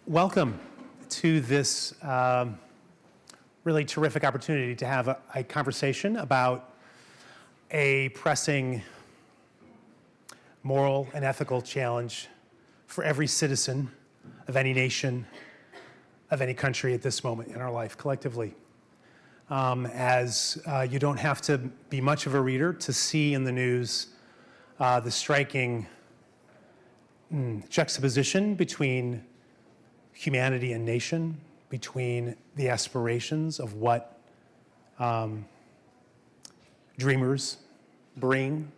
Welcome to this really terrific opportunity to have a conversation about a pressing moral and ethical challenge for every citizen of any nation, of any country at this moment in our life collectively. You don't have to be much of a reader to see in the news the striking juxtaposition between humanity and nation, between the aspirations of what dreamers bring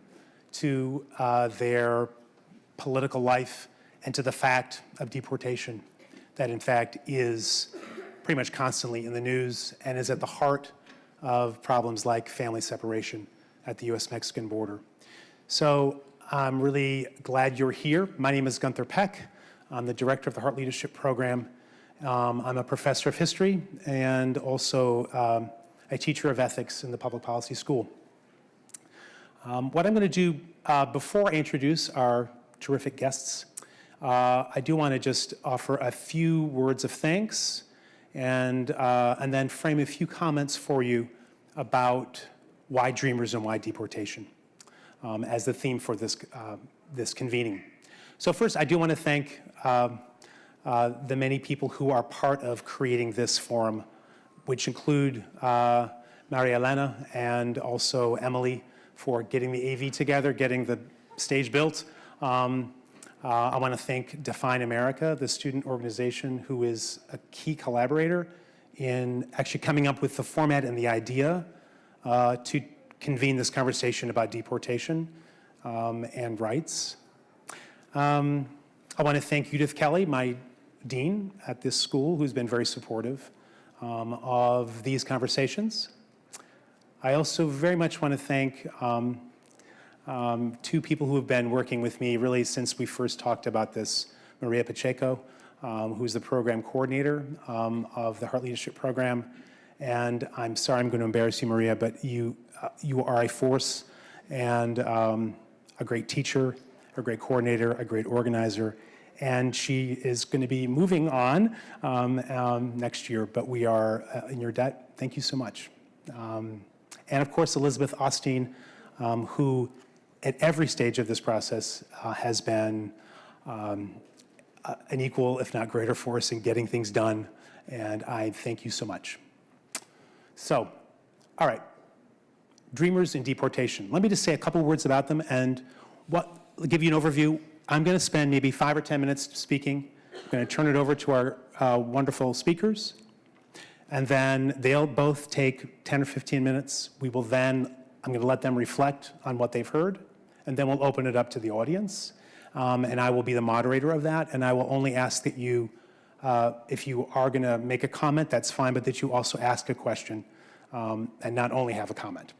to their political life and to the fact of deportation that in fact is pretty much constantly in the news and is at the heart of problems like family separation at the US-Mexican border. So I'm really glad you're here. My name is Gunther Peck. I'm the director of the Hart Leadership Program. I'm a professor of history and also a teacher of ethics in the public policy school. What I'm going to do before I introduce our terrific guests, I do want to just offer a few words of thanks and then frame a few comments for you about why dreamers and why deportation as the theme for this convening. So first, I do want to thank the many people who are part of creating this forum, which include Maria Elena and also Emily for getting the AV together, getting the stage built. I want to thank Define America, the student organization who is a key collaborator in actually coming up with the format and the idea to convene this conversation about deportation and rights. I want to thank Judith Kelly, my dean at this school, who's been very supportive of these conversations. I also very much want to thank two people who have been working with me really since we first talked about this. Maria Pacheco, who's the program coordinator of the Hart Leadership Program. And I'm sorry I'm going to embarrass you, Maria, but you are a force and a great teacher, a great coordinator, a great organizer. And she is going to be moving on next year, but we are in your debt. Thank you so much. And of course, Elizabeth Austin, who at every stage of this process has been an equal, if not greater force in getting things done. And I thank you so much. So, all right, dreamers and deportation. Let me just say a couple words about them and give you an overview. I'm going to spend maybe 5 or 10 minutes speaking. I'm going to turn it over to our wonderful speakers. And then they'll both take 10 or 15 minutes. I'm going to let them reflect on what they've heard. And then we'll open it up to the audience. And I will be the moderator of that. And I will only ask that you, if you are going to make a comment, that's fine, but that you also ask a question and not only have a comment,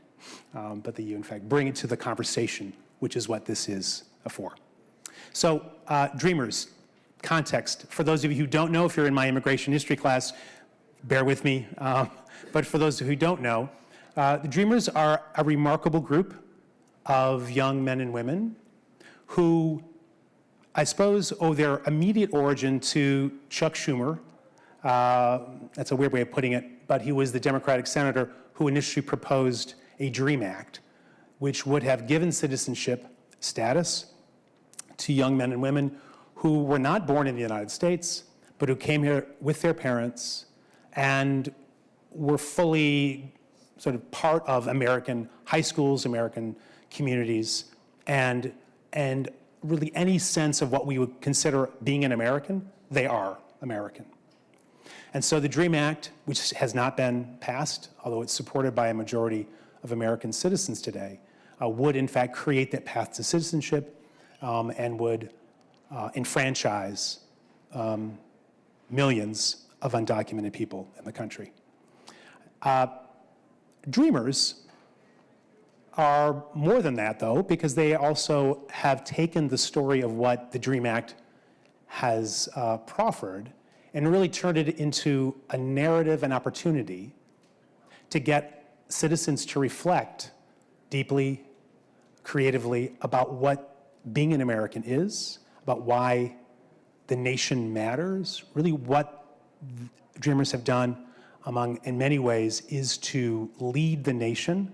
but that you, in fact, bring it to the conversation, which is what this is for. So, dreamers, context. For those of you who don't know, if you're in my immigration history class, bear with me. But for those who don't know, the dreamers are a remarkable group of young men and women who, I suppose, owe their immediate origin to Chuck Schumer. That's a weird way of putting it, but he was the Democratic senator who initially proposed a DREAM Act, which would have given citizenship status to young men and women who were not born in the United States, but who came here with their parents and were fully sort of part of American high schools, American communities, and really any sense of what we would consider being an American, they are American. And so the DREAM Act, which has not been passed, although it's supported by a majority of American citizens today, would in fact create that path to citizenship and would enfranchise millions of undocumented people in the country. Dreamers are more than that, though, because they also have taken the story of what the DREAM Act has proffered and really turned it into a narrative and opportunity to get citizens to reflect deeply, creatively about what being an American is, about why the nation matters. Really what Dreamers have done in many ways is to lead the nation,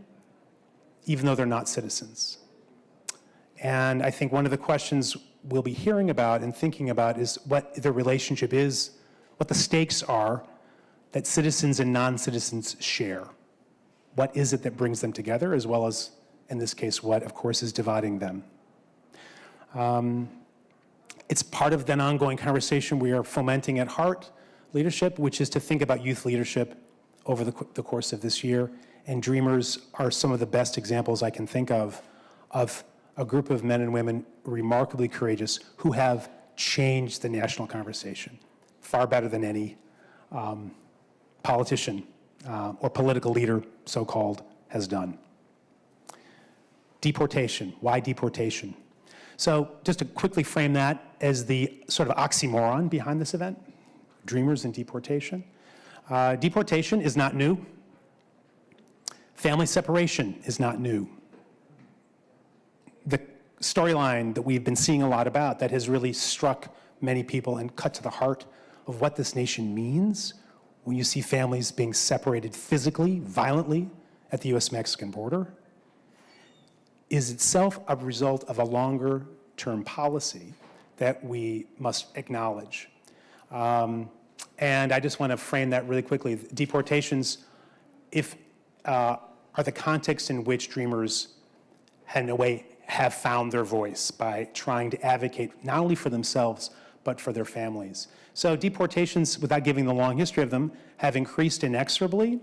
even though they're not citizens. And I think one of the questions we'll be hearing about and thinking about is what the relationship is, what the stakes are that citizens and non-citizens share. What is it that brings them together, as well as, in this case, what, of course, is dividing them. It's part of an ongoing conversation we are fomenting at Hart Leadership, which is to think about youth leadership over the course of this year. And Dreamers are some of the best examples I can think of a group of men and women remarkably courageous who have changed the national conversation far better than any politician or political leader, so-called, has done. Deportation. Why deportation? So just to quickly frame that as the sort of oxymoron behind this event, Dreamers and deportation. Deportation is not new. Family separation is not new. The storyline that we've been seeing a lot about that has really struck many people and cut to the heart of what this nation means when you see families being separated physically, violently at the US-Mexican border, is itself a result of a longer-term policy that we must acknowledge. And I just want to frame that really quickly. Deportations are the context in which Dreamers, in a way, have found their voice by trying to advocate not only for themselves, but for their families. So deportations, without giving the long history of them, have increased inexorably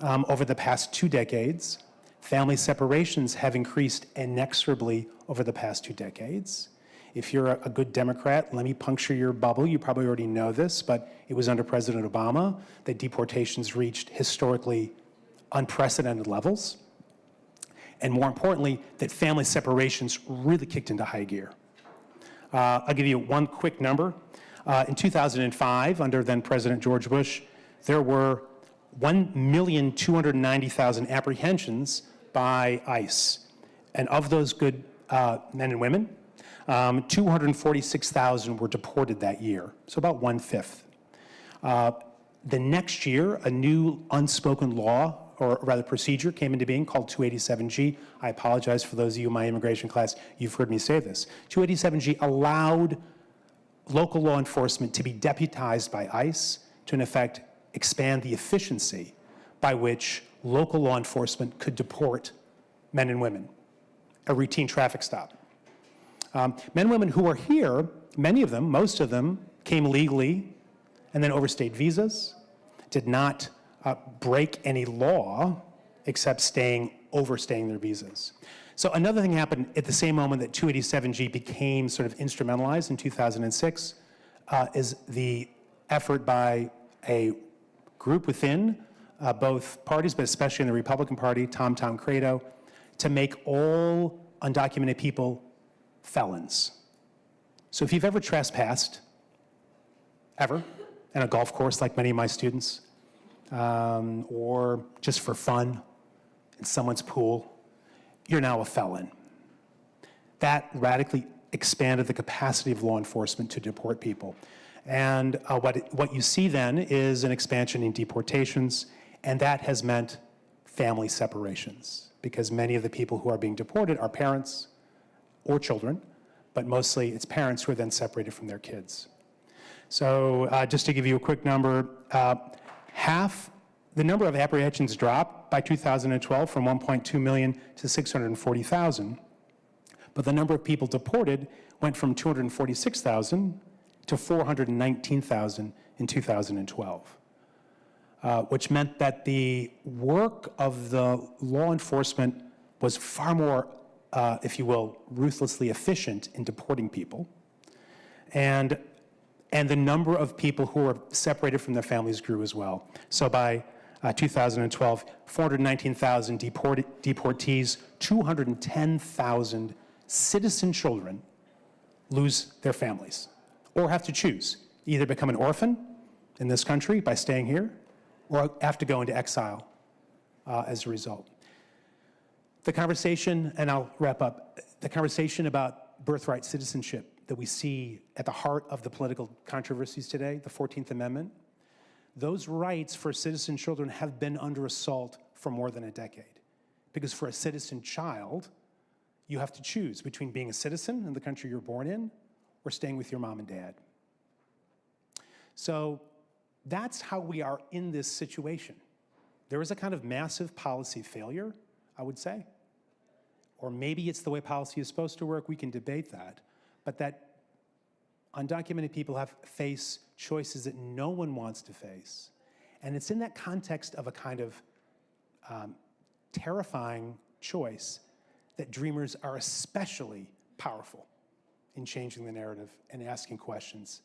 over the past 2 decades. Family separations have increased inexorably over the past 2 decades. If you're a good Democrat, let me puncture your bubble. You probably already know this, but it was under President Obama that deportations reached historically unprecedented levels. And more importantly, that family separations really kicked into high gear. I'll give you one quick number. In 2005, under then President George Bush, there were 1,290,000 apprehensions by ICE. And of those good men and women, 246,000 were deported that year, so about 1/5. The next year, a new unspoken law, or rather procedure, came into being called 287G. I apologize for those of you in my immigration class, you've heard me say this. 287G allowed local law enforcement to be deputized by ICE to, in effect, expand the efficiency by which local law enforcement could deport men and women, a routine traffic stop. Men and women who are here, many of them, most of them, came legally and then overstayed visas, did not break any law except overstaying their visas. So another thing happened at the same moment that 287G became sort of instrumentalized in 2006 is the effort by a group within both parties, but especially in the Republican Party, Tom Credo, to make all undocumented people felons. So if you've ever trespassed, ever, in a golf course like many of my students, or just for fun in someone's pool, you're now a felon. That radically expanded the capacity of law enforcement to deport people. And what you see then is an expansion in deportations, and that has meant family separations, because many of the people who are being deported are parents or children, but mostly it's parents who are then separated from their kids. So just to give you a quick number, the number of apprehensions dropped by 2012 from 1.2 million to 640,000, but the number of people deported went from 246,000 to 419,000 in 2012, which meant that the work of the law enforcement was far more, if you will, ruthlessly efficient in deporting people. And the number of people who were separated from their families grew as well. So by 2012, 419,000 deportees, 210,000 citizen children lose their families or have to choose, either become an orphan in this country by staying here or have to go into exile as a result. The conversation, and I'll wrap up, the conversation about birthright citizenship that we see at the heart of the political controversies today, the 14th Amendment, those rights for citizen children have been under assault for more than a decade. Because for a citizen child, you have to choose between being a citizen in the country you're born in or staying with your mom and dad. So that's how we are in this situation. There is a kind of massive policy failure, I would say. Or maybe it's the way policy is supposed to work, we can debate that. But that undocumented people face choices that no one wants to face. And it's in that context of a kind of terrifying choice that dreamers are especially powerful in changing the narrative and asking questions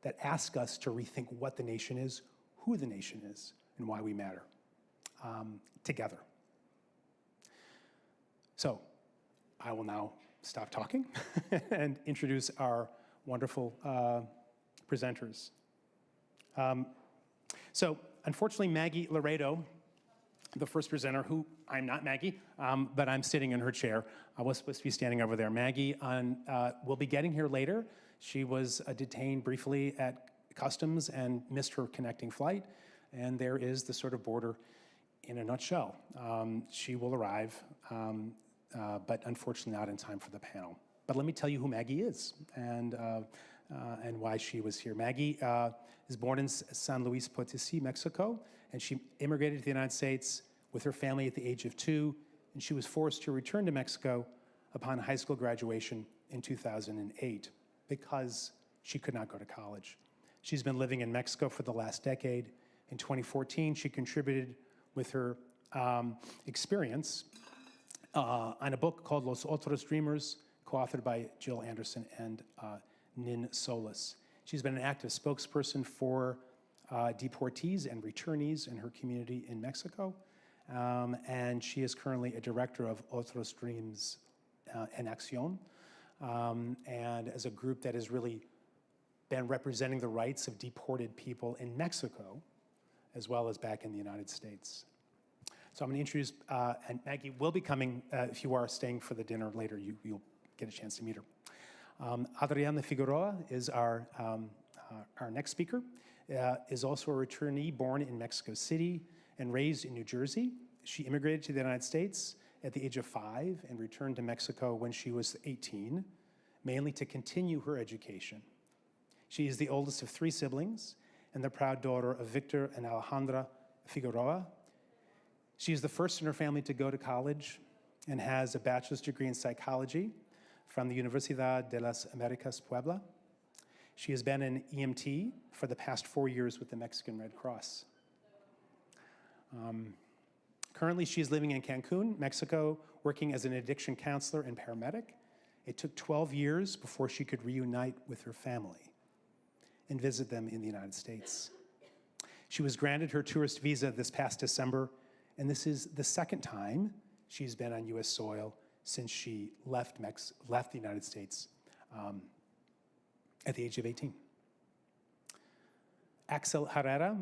that ask us to rethink what the nation is, who the nation is, and why we matter together. So I will now stop talking and introduce our wonderful presenters. So unfortunately, Maggie Loredo, the first presenter, who I'm not Maggie, but I'm sitting in her chair. I was supposed to be standing over there. Maggie will be getting here later. She was detained briefly at customs and missed her connecting flight. And there is the sort of border in a nutshell. She will arrive, but unfortunately not in time for the panel. But let me tell you who Maggie is and why she was here. Maggie is born in San Luis Potosí, Mexico, and she immigrated to the United States with her family at the age of 2, and she was forced to return to Mexico upon high school graduation in 2008 because she could not go to college. She's been living in Mexico for the last decade. In 2014, she contributed with her experience on a book called Los Otros Dreams, co-authored by Jill Anderson and Nin Solis. She's been an active spokesperson for deportees and returnees in her community in Mexico, and she is currently a director of Otros Dreams and Accion, and as a group that has really been representing the rights of deported people in Mexico, as well as back in the United States. So I'm going to introduce, and Maggie will be coming, if you are staying for the dinner later, you'll get a chance to meet her. Adriana Figueroa is our next speaker, is also a returnee born in Mexico City and raised in New Jersey. She immigrated to the United States at the age of 5 and returned to Mexico when she was 18, mainly to continue her education. She is the oldest of 3 siblings and the proud daughter of Victor and Alejandra Figueroa. She is the first in her family to go to college and has a bachelor's degree in psychology from the Universidad de las Americas, Puebla. She has been an EMT for the past 4 years with the Mexican Red Cross. Currently, she is living in Cancun, Mexico, working as an addiction counselor and paramedic. It took 12 years before she could reunite with her family and visit them in the United States. She was granted her tourist visa this past December, and this is the second time she's been on U.S. soil since she left the United States at the age of 18. Axel Herrera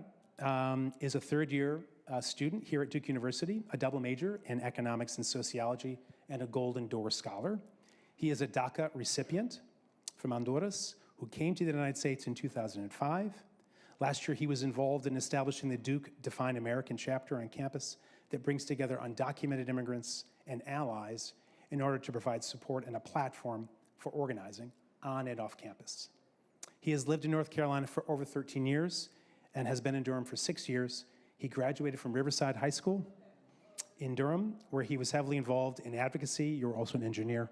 is a third-year student here at Duke University, a double major in economics and sociology, and a Golden Door Scholar. He is a DACA recipient from Honduras who came to the United States in 2005. Last year, he was involved in establishing the Duke Define American chapter on campus that brings together undocumented immigrants and allies in order to provide support and a platform for organizing on and off campus. He has lived in North Carolina for over 13 years and has been in Durham for 6 years. He graduated from Riverside High School in Durham, where he was heavily involved in advocacy. You're also an engineer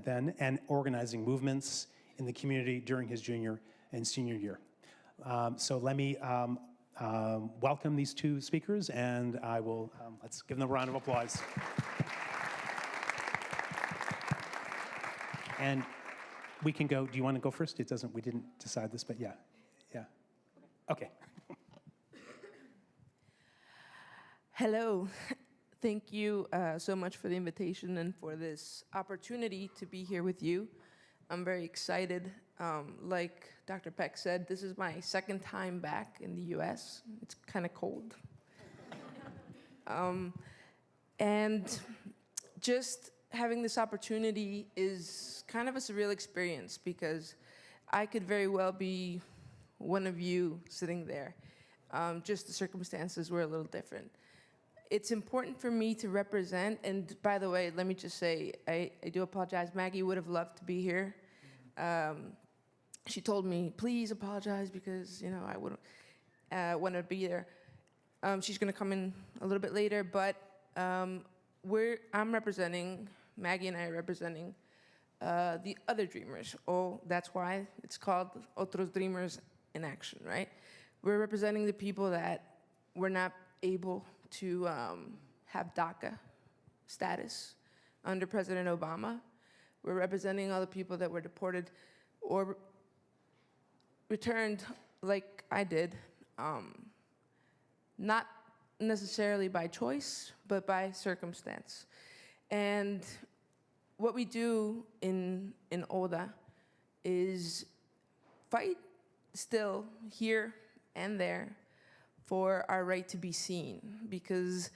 then, and organizing movements in the community during his junior and senior year. So let me welcome these 2 speakers, and I will, let's give them a round of applause. And we can go, do you want to go first? We didn't decide this, but yeah. Okay. Hello. Thank you so much for the invitation and for this opportunity to be here with you. I'm very excited. Like Dr. Peck said, this is my second time back in the US. It's kind of cold. And just having this opportunity is kind of a surreal experience because I could very well be one of you sitting there. Just the circumstances were a little different. It's important for me to represent, and by the way, let me just say, I do apologize. Maggie would have loved to be here. She told me, please apologize because, you know, I wouldn't want to be there. She's going to come in a little bit later, but I'm representing, Maggie and I are representing the other dreamers. Oh, that's why it's called Otros Dreamers in Action, right? We're representing the people that were not able to have DACA status under President Obama. We're representing all the people that were deported or returned like I did, not necessarily by choice, but by circumstance. And what we do in ODA is fight still here and there for our right to be seen. Because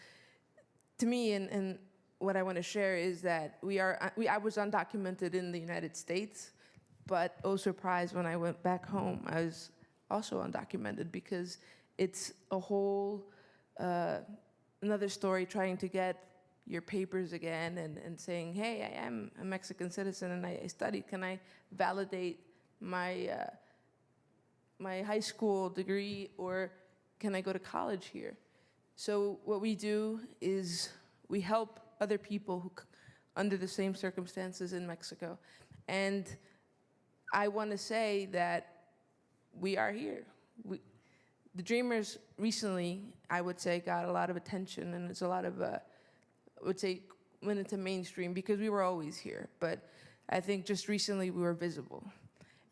to me, and what I want to share is that I was undocumented in the United States, but oh surprise, when I went back home, I was also undocumented because it's a whole another story trying to get your papers again and saying, hey, I am a Mexican citizen and I studied. Can I validate my my high school degree, or can I go to college here? So what we do is we help other people who under the same circumstances in Mexico. And I want to say that we are here. The Dreamers recently, I would say, got a lot of attention, and it's a lot of, I would say, went into mainstream because we were always here. But I think just recently we were visible.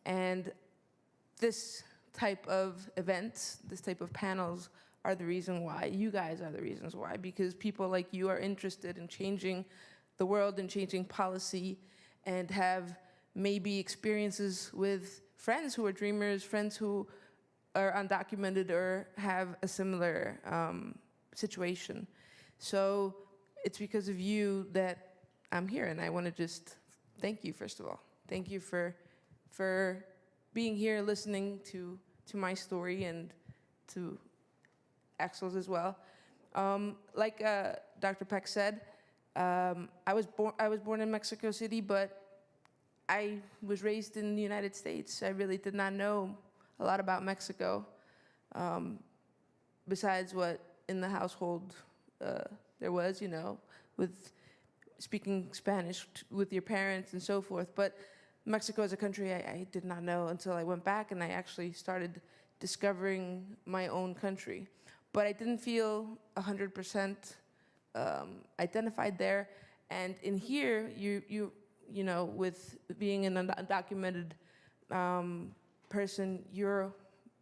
And this type of events, this type of panels are the reason why. You guys are the reasons why, because people like you are interested in changing the world and changing policy and have maybe experiences with friends who are dreamers, friends who are undocumented or have a similar situation. So it's because of you that I'm here, and I want to just thank you, first of all. Thank you for being here, listening to my story and to Axel's as well. Like Dr. Peck said, I was born in Mexico City, but I was raised in the United States. I really did not know a lot about Mexico, besides what in the household there was, you know, with speaking Spanish with your parents and so forth. But Mexico as a country, I did not know until I went back and I actually started discovering my own country. But I didn't feel 100% identified there. And in here, you know, with being an undocumented person, you're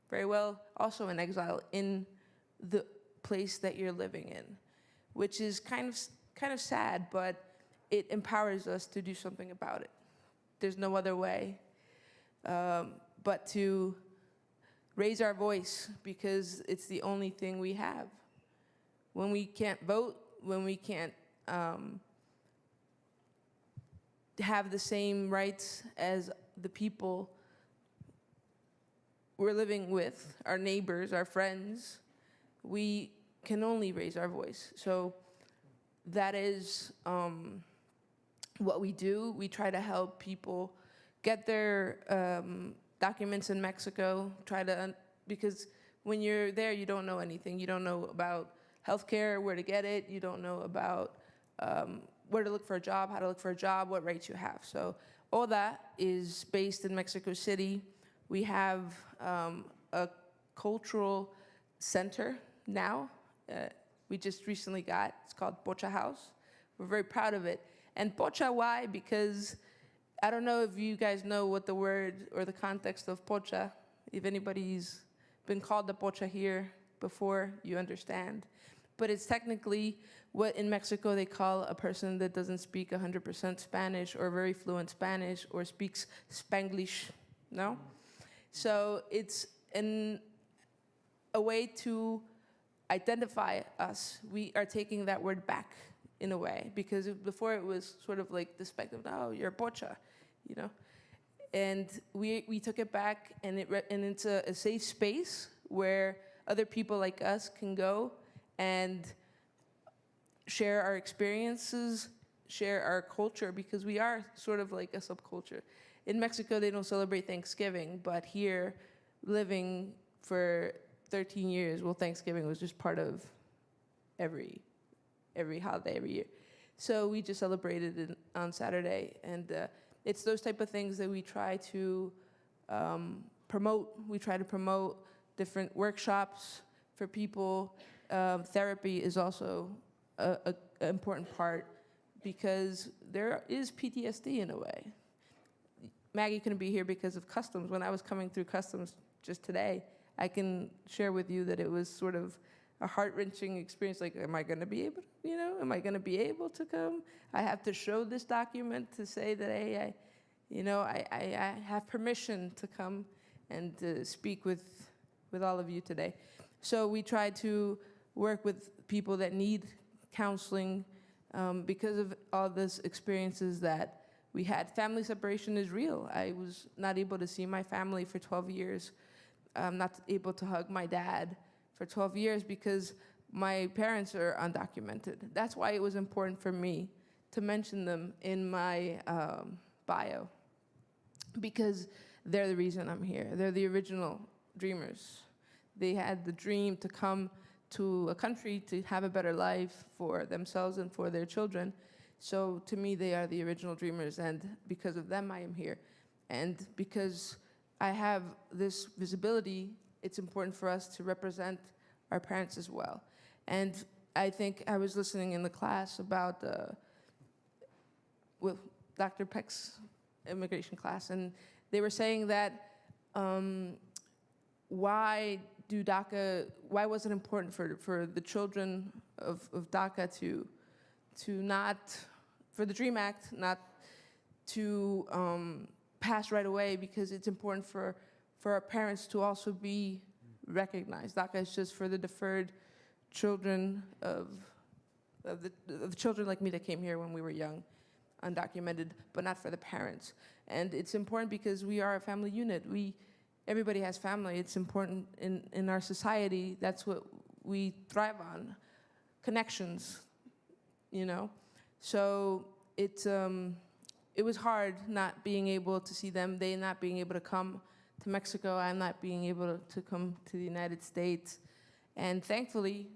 very well also in exile in the place that you're living in, which is kind of sad, but it empowers us to do something about it. There's no other way but to raise our voice, because it's the only thing we have. When we can't vote, when we can't have the same rights as the people we're living with, our neighbors, our friends, we can only raise our voice. So that is what we do. We try to help people get their documents in Mexico, because when you're there, you don't know anything. You don't know about healthcare, where to get it. You don't know about where to look for a job, how to look for a job, what rights you have. So all that is based in Mexico City. We have a cultural center now. We just recently got, it's called Pocha House. We're very proud of it. And Pocha, why? Because I don't know if you guys know what the word or the context of Pocha, if anybody's been called the Pocha here before, you understand. But it's technically what in Mexico they call a person that doesn't speak 100% Spanish or very fluent Spanish or speaks Spanglish, no? So it's a way to identify us. We are taking that word back in a way, because before it was sort of like the spectrum, oh, you're pocha, you know. And we took it back, and it's a safe space where other people like us can go and share our experiences, share our culture, because we are sort of like a subculture. In Mexico, they don't celebrate Thanksgiving, but here, living for 13 years, well, Thanksgiving was just part of every holiday every year. So we just celebrated it on Saturday, and it's those type of things that we try to promote. We try to promote different workshops for people. Therapy is also an important part, because there is PTSD in a way. Maggie couldn't be here because of customs. When I was coming through customs just today, I can share with you that it was sort of a heart-wrenching experience. Like, am I going to be able, am I going to be able to come? I have to show this document to say that, hey, I have permission to come and to speak with all of you today. So we try to work with people that need counseling because of all these experiences that we had. Family separation is real. I was not able to see my family for 12 years. I'm not able to hug my dad for 12 years because my parents are undocumented. That's why it was important for me to mention them in my bio, because they're the reason I'm here. They're the original dreamers. They had the dream to come to a country to have a better life for themselves and for their children. So to me, they are the original dreamers, and because of them, I am here. And because I have this visibility, it's important for us to represent our parents as well. And I think I was listening in the class about, with Dr. Peck's immigration class, and they were saying that why was it important for the children of DACA to not, for the DREAM Act, not to pass right away, because it's important for our parents to also be recognized. DACA is just for the deferred children of the children like me that came here when we were young, undocumented, but not for the parents. And it's important because we are a family unit. Everybody has family. It's important in our society. That's what we thrive on, connections, So it was hard not being able to see them, they not being able to come to Mexico, I'm not being able to come to the United States. And thankfully,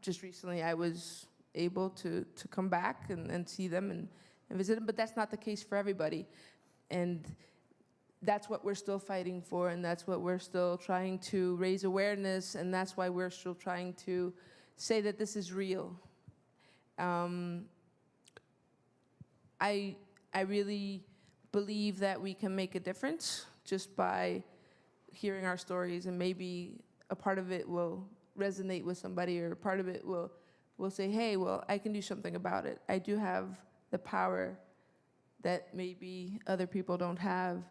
just recently I was able to come back and see them and visit them, but that's not the case for everybody. And that's what we're still fighting for, and that's what we're still trying to raise awareness, and that's why we're still trying to say that this is real. I really believe that we can make a difference just by hearing our stories, and maybe a part of it will resonate with somebody, or a part of it will say, hey, well, I can do something about it. I do have the power that maybe other people don't have,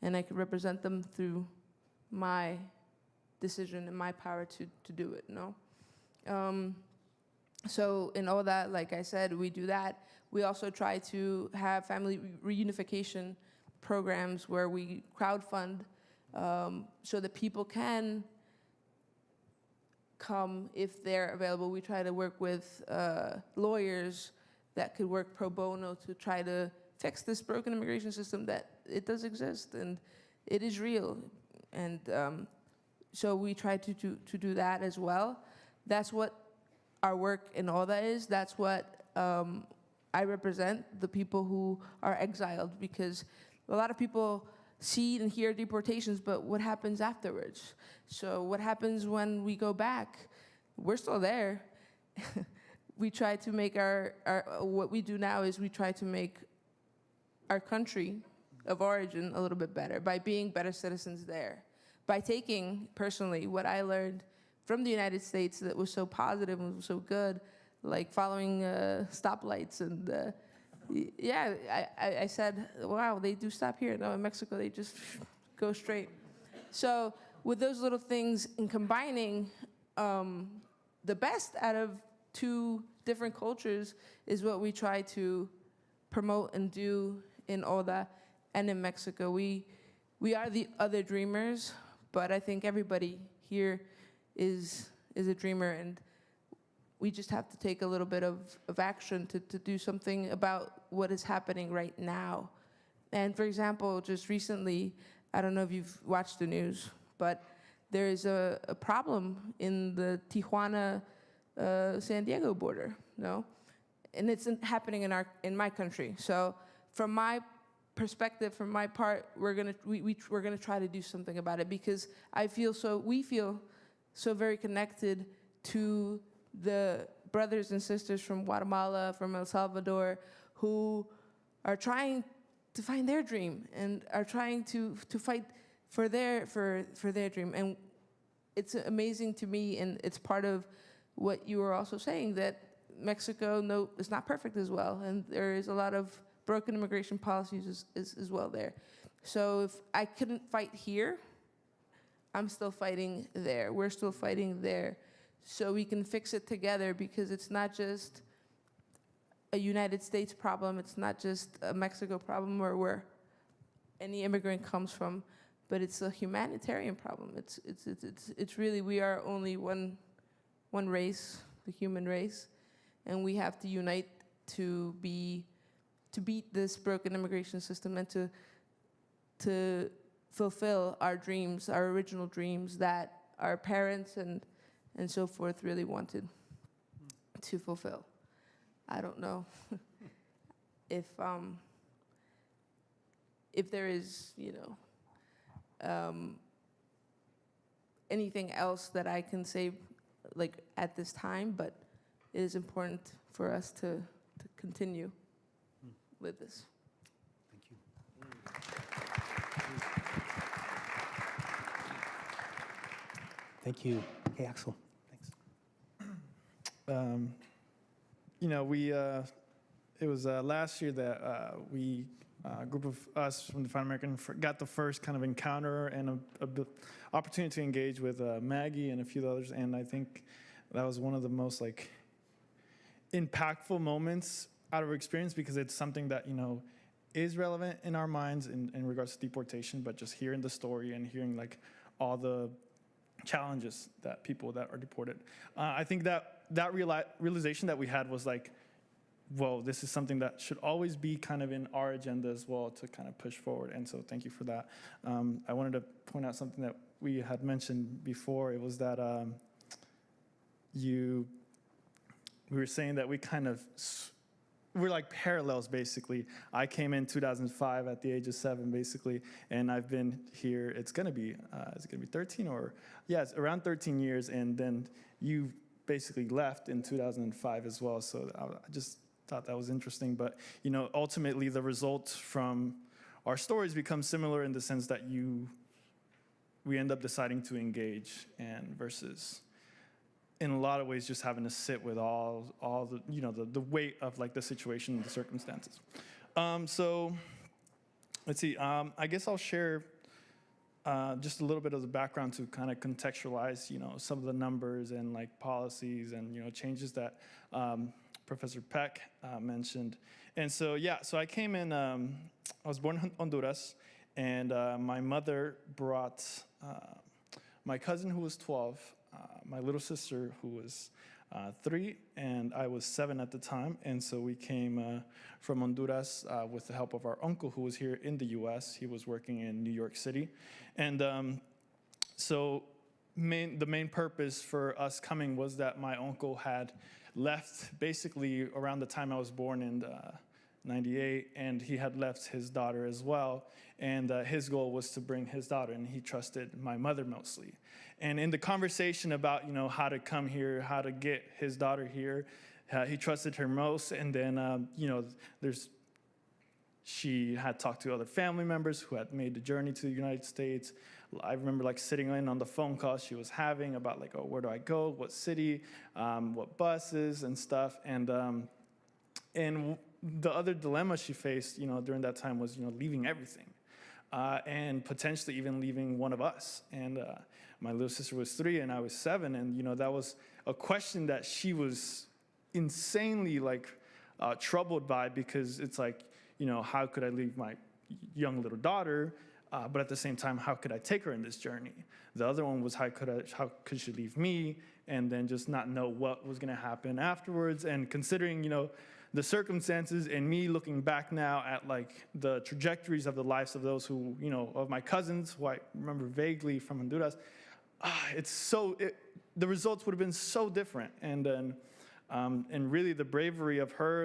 and I can represent them through my decision and my power to do it, So in all that, like I said, we do that. We also try to have family reunification programs where we crowdfund so that people can come if they're available. We try to work with lawyers that could work pro bono to try to fix this broken immigration system, that it does exist and it is real. And so we try to do that as well. That's what our work in all that is. That's what I represent, the people who are exiled, because a lot of people see and hear deportations, but what happens afterwards? So what happens when we go back? We're still there. We try to make what we do now is we try to make our country of origin a little bit better by being better citizens there, by taking, personally, what I learned from the United States that was so positive and was so good, like following stoplights. And yeah, I said, wow, they do stop here. No, in Mexico, they just go straight. So with those little things and combining the best out of two different cultures is what we try to promote and do in ODA and in Mexico. We are the other dreamers, but I think everybody here is a dreamer, and we just have to take a little bit of action to do something about what is happening right now. And for example, just recently, I don't know if you've watched the news, but there is a problem in the Tijuana, San Diego border, no? And it's happening in my country. So from my perspective, from my part, we're gonna try to do something about it, because we feel so very connected to the brothers and sisters from Guatemala, from El Salvador, who are trying to find their dream and are trying to fight for their dream. And it's amazing to me, and it's part of what you were also saying, that Mexico is not perfect as well, and there is a lot of broken immigration policies as well there. So if I couldn't fight here, I'm still fighting there. We're still fighting there, so we can fix it together, because it's not just a United States problem, it's not just a Mexico problem or where any immigrant comes from, but it's a humanitarian problem. It's really, we are only one race, the human race, and we have to unite to beat this broken immigration system and to fulfill our dreams, our original dreams that our parents and so forth really wanted to fulfill. I don't know if there is, anything else that I can say, like, at this time, but it is important for us to continue with this. Thank you. Thank you. Hey, Axel. Thanks. It was last year that a group of us from the Define American got the first kind of encounter and a opportunity to engage with Maggie and a few others, and I think that was one of the most impactful moments out of our experience, because it's something that is relevant in our minds in regards to deportation, but just hearing the story and hearing all the challenges that people that are deported. I think that realization that we had was well, this is something that should always be kind of in our agenda as well, to kind of push forward. And so thank you for that. I wanted to point out something that we had mentioned before. It was that we were saying that we kind of, we're like parallels, basically. I came in 2005 at the age of 7, basically, and I've been here, it's going to be 13 or, yeah, it's around 13 years, and then you basically left in 2005 as well, so I just thought that was interesting. But, ultimately the results from our stories become similar in the sense that we end up deciding to engage, and versus in a lot of ways just having to sit with all the the weight of the situation and the circumstances. So let's see, I guess I'll share just a little bit of the background to kind of contextualize some of the numbers and policies and changes that Professor Peck mentioned. And so so I came in, I was born in Honduras, and my mother brought my cousin who was 12, my little sister who was 3, and I was 7 at the time. And so we came from Honduras with the help of our uncle who was here in the US. He was working in New York City. And so the main purpose for us coming was that my uncle had left basically around the time I was born in 98, and he had left his daughter as well. And his goal was to bring his daughter, and he trusted my mother mostly. And in the conversation about, how to come here, how to get his daughter here, he trusted her most. And then, she had talked to other family members who had made the journey to the United States. I remember sitting in on the phone call she was having about where do I go, what city, what buses and stuff. And the other dilemma she faced, during that time was, leaving everything. And potentially even leaving one of us. And my little sister was 3 and I was 7, and that was a question that she was insanely like troubled by, because it's like, how could I leave my young little daughter? But at the same time, how could I take her in this journey? The other one was how could she leave me, and then just not know what was going to happen afterwards. And considering, the circumstances, and me looking back now at like the trajectories of the lives of those who, of my cousins, who I remember vaguely from Honduras, the results would have been so different. And then, and really the bravery of her,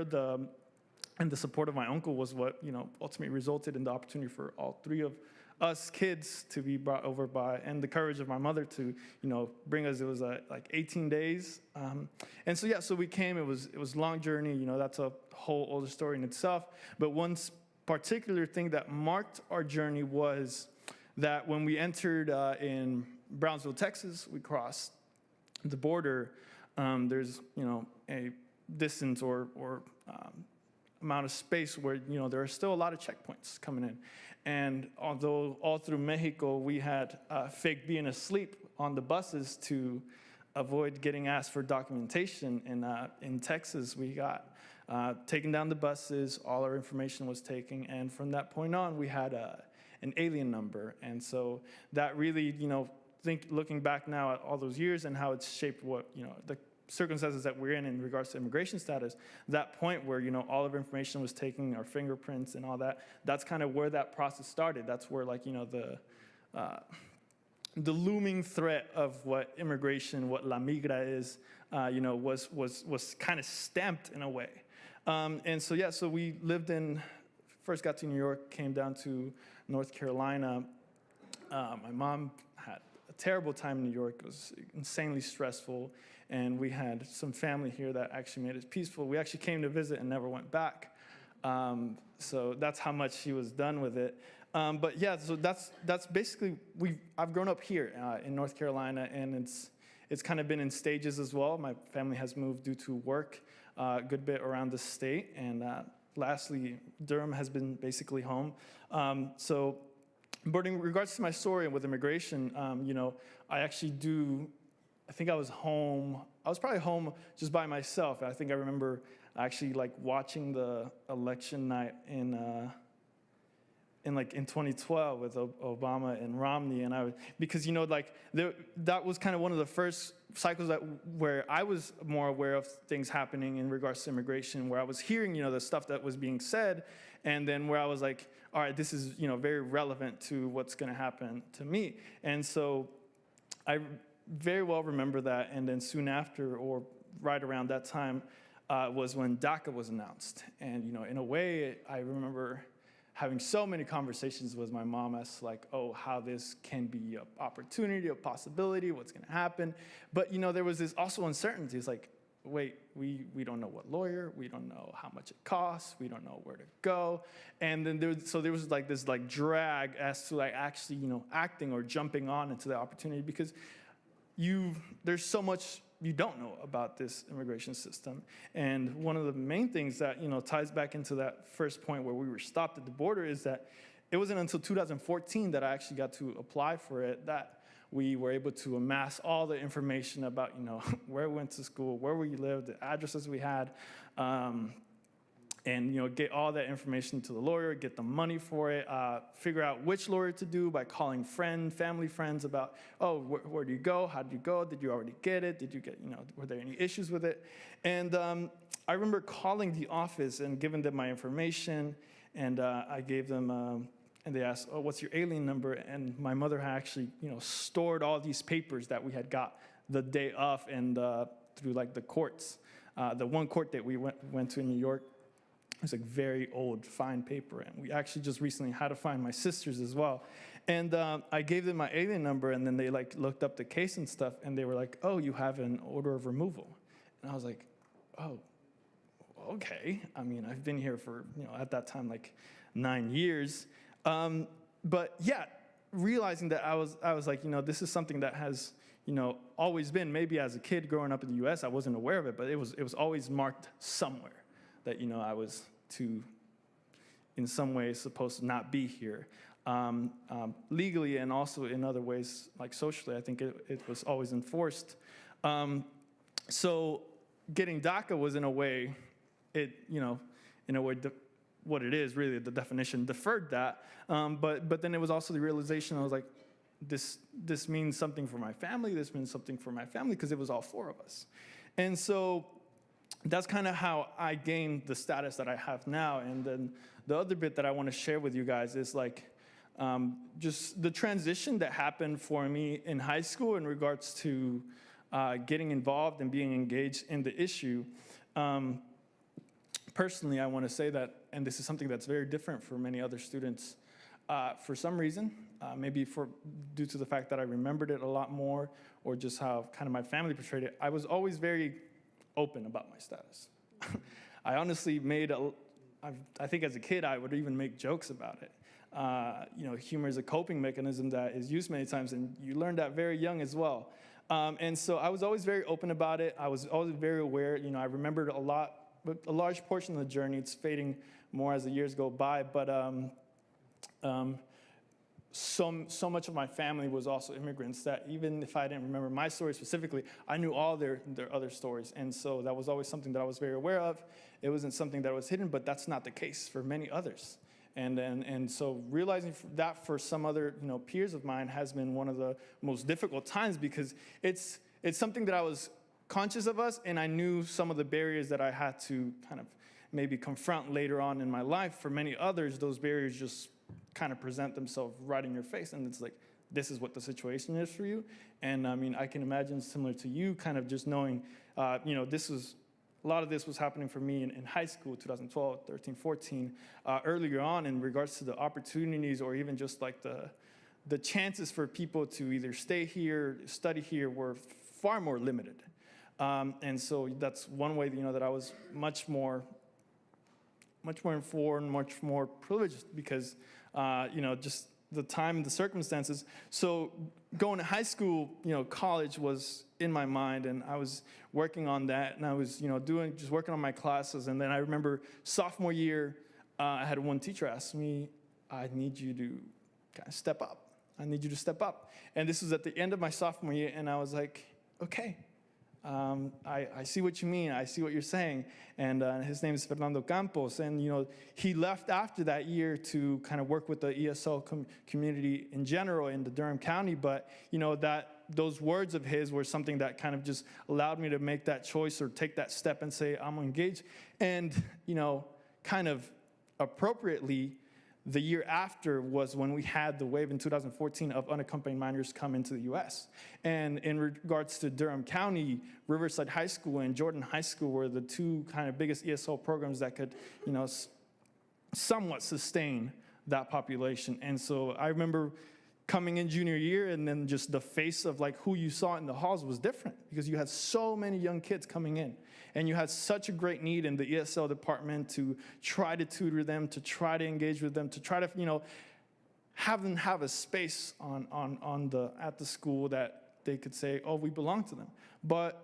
and the support of my uncle was what, ultimately resulted in the opportunity for all three of us kids to be brought over by, and the courage of my mother to, bring us. It was like 18 days. And so, so we came. It was a long journey. That's a whole other story in itself. But one particular thing that marked our journey was that when we entered in Brownsville, Texas, we crossed the border. There's, a distance or amount of space where, there are still a lot of checkpoints coming in. And although all through Mexico, we had faked being asleep on the buses to avoid getting asked for documentation, in Texas, we got taken down the buses, all our information was taken, and from that point on, we had an alien number. And so that really, looking back now at all those years and how it's shaped what, the circumstances that we're in regards to immigration status, that point where, all of our information was taken, our fingerprints and all that, that's kind of where that process started. That's where, like, the looming threat of what immigration, what la migra is, was kind of stamped in a way. And so, so we first got to New York, came down to North Carolina. My mom had a terrible time in New York. It was insanely stressful. And we had some family here that actually made it peaceful. We actually came to visit and never went back. So that's how much she was done with it. But yeah, so that's basically, I've grown up here in North Carolina, and it's kind of been in stages as well. My family has moved due to work a good bit around the state. And lastly, Durham has been basically home. But in regards to my story with immigration, I think I was home. I was probably home just by myself. I think I remember actually like watching the election night in 2012 with Obama and Romney, and because that was kind of one of the first cycles where I was more aware of things happening in regards to immigration, where I was hearing the stuff that was being said, and then where I was like, all right, this is very relevant to what's going to happen to me. And so I very well remember that. And then soon after, or right around that time, was when DACA was announced. And in a way, I remember having so many conversations with my mom as like, oh, how this can be an opportunity, a possibility, what's going to happen. But there was this also uncertainty. It's like, wait, we don't know what lawyer, we don't know how much it costs, we don't know where to go. And then there was like this like drag as to like actually acting or jumping on into the opportunity, because there's so much you don't know about this immigration system. And one of the main things that ties back into that first point where we were stopped at the border is that it wasn't until 2014 that I actually got to apply for it that we were able to amass all the information about where we went to school, where we lived, the addresses we had, and get all that information to the lawyer, get the money for it, figure out which lawyer to do by calling family friends about, oh, where do you go? How did you go? Did you already get it? Did you get, were there any issues with it? And I remember calling the office and giving them my information, and I gave them, and they asked, oh, what's your alien number? And my mother had actually, stored all these papers that we had got the day of, and through like the courts. The one court that we went to in New York, it was like very old, fine paper, and we actually just recently had to find my sister's as well. And I gave them my alien number, and then they like looked up the case and stuff, and they were like, oh, you have an order of removal. And I was like, oh, okay. I mean, I've been here for, at that time, like 9 years. But yeah, realizing that I was like, this is something that has, always been, maybe as a kid growing up in the US, I wasn't aware of it, but it was always marked somewhere that, I was in some ways supposed to not be here. Legally and also in other ways, like socially, I think it was always enforced. So getting DACA was in a way, what it is really, the definition deferred that. But then it was also the realization, I was like, this means something for my family, this means something for my family, because it was all 4 of us. And so that's kind of how I gained the status that I have now. And then the other bit that I want to share with you guys is like, just the transition that happened for me in high school in regards to getting involved and being engaged in the issue. Personally, I want to say that, and this is something that's very different for many other students, for some reason, maybe due to the fact that I remembered it a lot more, or just how kind of my family portrayed it, I was always very open about my status. I honestly I think as a kid, I would even make jokes about it. Humor is a coping mechanism that is used many times, and you learn that very young as well. And so I was always very open about it. I was always very aware. I remembered a large portion of the journey. It's fading more as the years go by, but so much of my family was also immigrants that even if I didn't remember my story specifically, I knew all their other stories. And so that was always something that I was very aware of. It wasn't something that was hidden, but that's not the case for many others. And so realizing that for some other peers of mine has been one of the most difficult times, because it's something that I was conscious of us, and I knew some of the barriers that I had to kind of maybe confront later on in my life. For many others, those barriers just kind of present themselves right in your face, and it's like, this is what the situation is for you. And I mean, I can imagine similar to you, kind of just knowing, a lot of this was happening for me in high school, 2012, 13, 14, earlier on in regards to the opportunities, or even just like the chances for people to either stay here, study here, were far more limited. And so that's one way, that I was much more informed, much more privileged, because, just the time and the circumstances. So going to high school, college was in my mind, and I was working on that, and I was, just working on my classes. And then I remember sophomore year, I had one teacher ask me, I need you to kind of step up. I need you to step up. And this was at the end of my sophomore year, and I was like, okay. I see what you mean. I see what you're saying. And his name is Fernando Campos. And, he left after that year to kind of work with the ESL community in general in the Durham County. But, those words of his were something that kind of just allowed me to make that choice, or take that step and say, I'm engaged. And, kind of appropriately, the year after was when we had the wave in 2014 of unaccompanied minors come into the U.S. And in regards to Durham County, Riverside High School and Jordan High School were the 2 kind of biggest ESL programs that could, somewhat sustain that population. And so I remember coming in junior year, and then just the face of like who you saw in the halls was different, because you had so many young kids coming in. And you had such a great need in the ESL department to try to tutor them, to try to engage with them, to try to, have them have a space at the school that they could say, oh, we belong to them. But,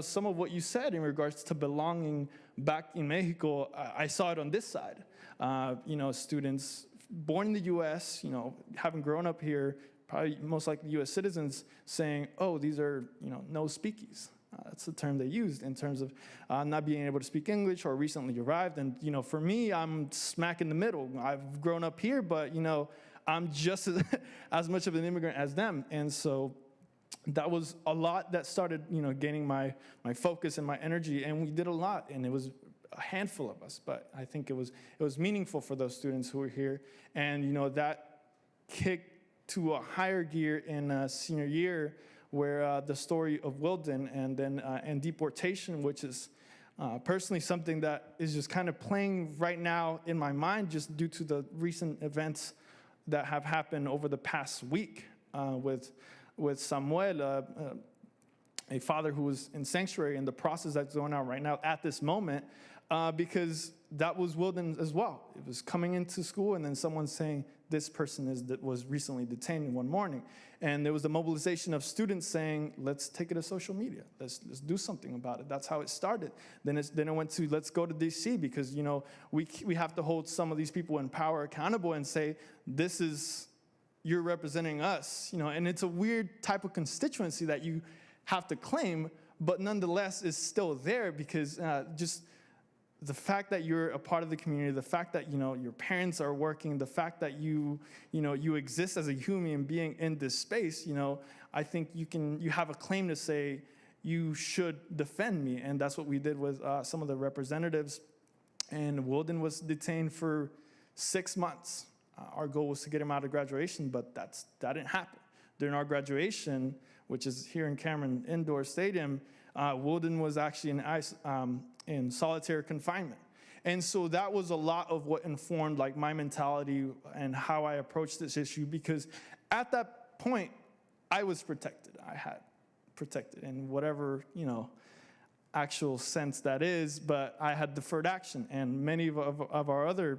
some of what you said in regards to belonging back in Mexico, I saw it on this side. Students born in the U.S., having grown up here, probably most likely U.S. citizens, saying, oh, these are, no speakies. That's the term they used in terms of not being able to speak English, or recently arrived. And, for me, I'm smack in the middle. I've grown up here, but, I'm just as much of an immigrant as them. And so that was a lot that started, gaining my focus and my energy. And we did a lot, and it was a handful of us. But I think it was meaningful for those students who were here. And, that kicked to a higher gear in senior year, where the story of Wilden and deportation, which is personally something that is just kind of playing right now in my mind, just due to the recent events that have happened over the past week with Samuel, a father who was in sanctuary, and the process that's going on right now at this moment, because that was Wilden as well. It was coming into school, and then someone saying, this person was recently detained in one morning. And there was the mobilization of students saying, let's take it to social media. Let's do something about it. That's how it started. Then it went to, let's go to D.C. because, we have to hold some of these people in power accountable and say, you're representing us. And it's a weird type of constituency that you have to claim, but nonetheless is still there because just the fact that you're a part of the community, the fact that, your parents are working, the fact that you exist as a human being in this space, I think you have a claim to say, you should defend me. And that's what we did with some of the representatives. And Wilden was detained for 6 months. Our goal was to get him out of graduation, but that didn't happen. During our graduation, which is here in Cameron Indoor Stadium, Wilden was actually in solitary confinement. And so that was a lot of what informed like my mentality and how I approached this issue, because at that point, I was protected. I had protected in whatever, actual sense that is, but I had deferred action. And many of our other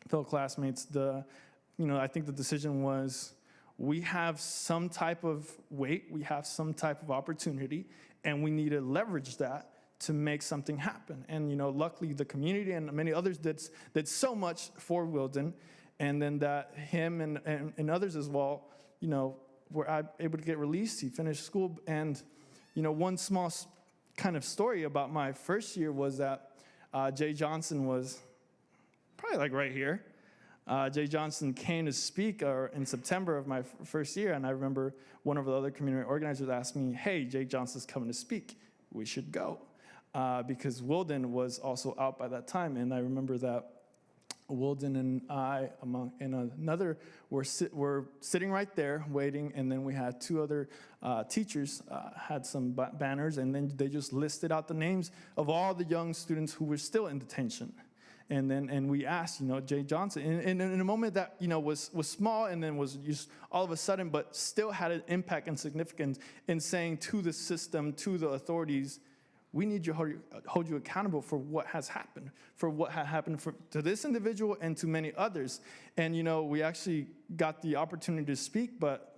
fellow classmates, I think the decision was, we have some type of weight, we have some type of opportunity, and we need to leverage that to make something happen. And, luckily the community and many others did so much for Wilden, and then that him and others as well, were able to get released. He finished school, and, one small kind of story about my first year was that Jay Johnson was probably like right here. Jay Johnson came to speak in September of my first year, and I remember one of the other community organizers asked me, hey, Jay Johnson's coming to speak. We should go. Because Wilden was also out by that time, and I remember that Wilden and I, another, were sitting right there waiting, and then we had two other teachers had some banners, and then they just listed out the names of all the young students who were still in detention. And we asked, Jay Johnson, and in a moment that, was small and then was just all of a sudden, but still had an impact and significance in saying to the system, to the authorities, we need to hold you accountable for what has happened, for what had happened to this individual and to many others. And, we actually got the opportunity to speak, but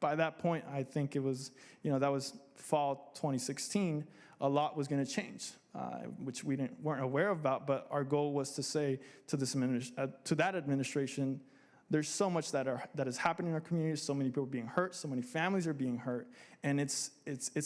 by that point, I think it was, that was fall 2016, a lot was going to change. Which we weren't aware about, but our goal was to say to that administration, there's so much that is happening in our community, so many people are being hurt, so many families are being hurt, and it's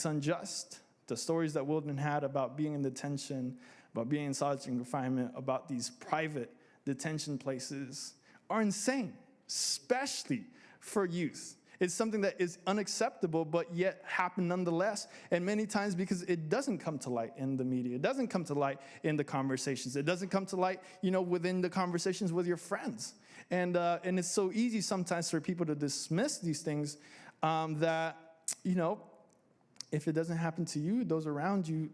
unjust. The stories that Wilden had about being in detention, about being in solitary confinement, about these private detention places are insane, especially for youth. It's something that is unacceptable, but yet happened nonetheless. And many times because it doesn't come to light in the media. It doesn't come to light in the conversations. It doesn't come to light, within the conversations with your friends. And it's so easy sometimes for people to dismiss these things that, if it doesn't happen to you, those around you,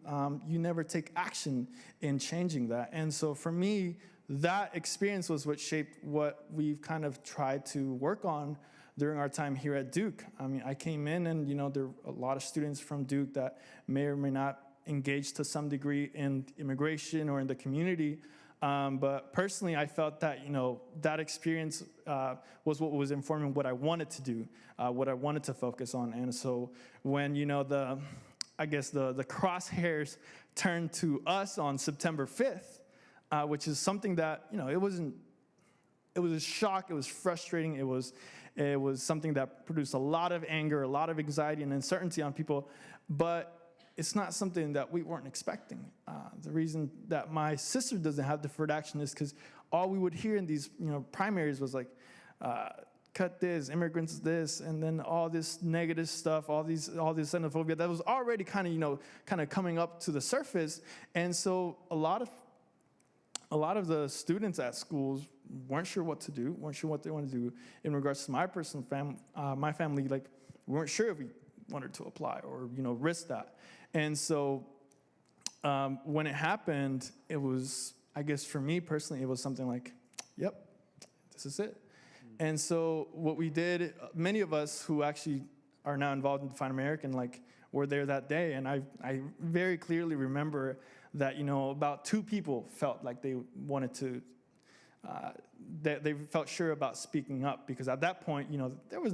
you never take action in changing that. And so for me, that experience was what shaped what we've kind of tried to work on during our time here at Duke. I mean, I came in and, there were a lot of students from Duke that may or may not engage to some degree in immigration or in the community. But personally, I felt that, that experience was what was informing what I wanted to do, what I wanted to focus on. And so when, the crosshairs turned to us on September 5th, which is something that, it was a shock, it was frustrating, it was something that produced a lot of anger, a lot of anxiety and uncertainty on people, but it's not something that we weren't expecting. The reason that my sister doesn't have deferred action is because all we would hear in these primaries was like, cut this, immigrants this, and then all this negative stuff, all this xenophobia that was already kind of coming up to the surface. And so a lot of the students at schools weren't sure what to do, weren't sure what they wanted to do. In regards to my personal my family, we weren't sure if we wanted to apply or, risk that. And so when it happened, it was, I guess for me personally, it was something like, yep, this is it. And so what we did, many of us who actually are now involved in Define American, were there that day. And I very clearly remember that, about 2 people felt like they wanted to, they felt sure about speaking up, because at that point, there's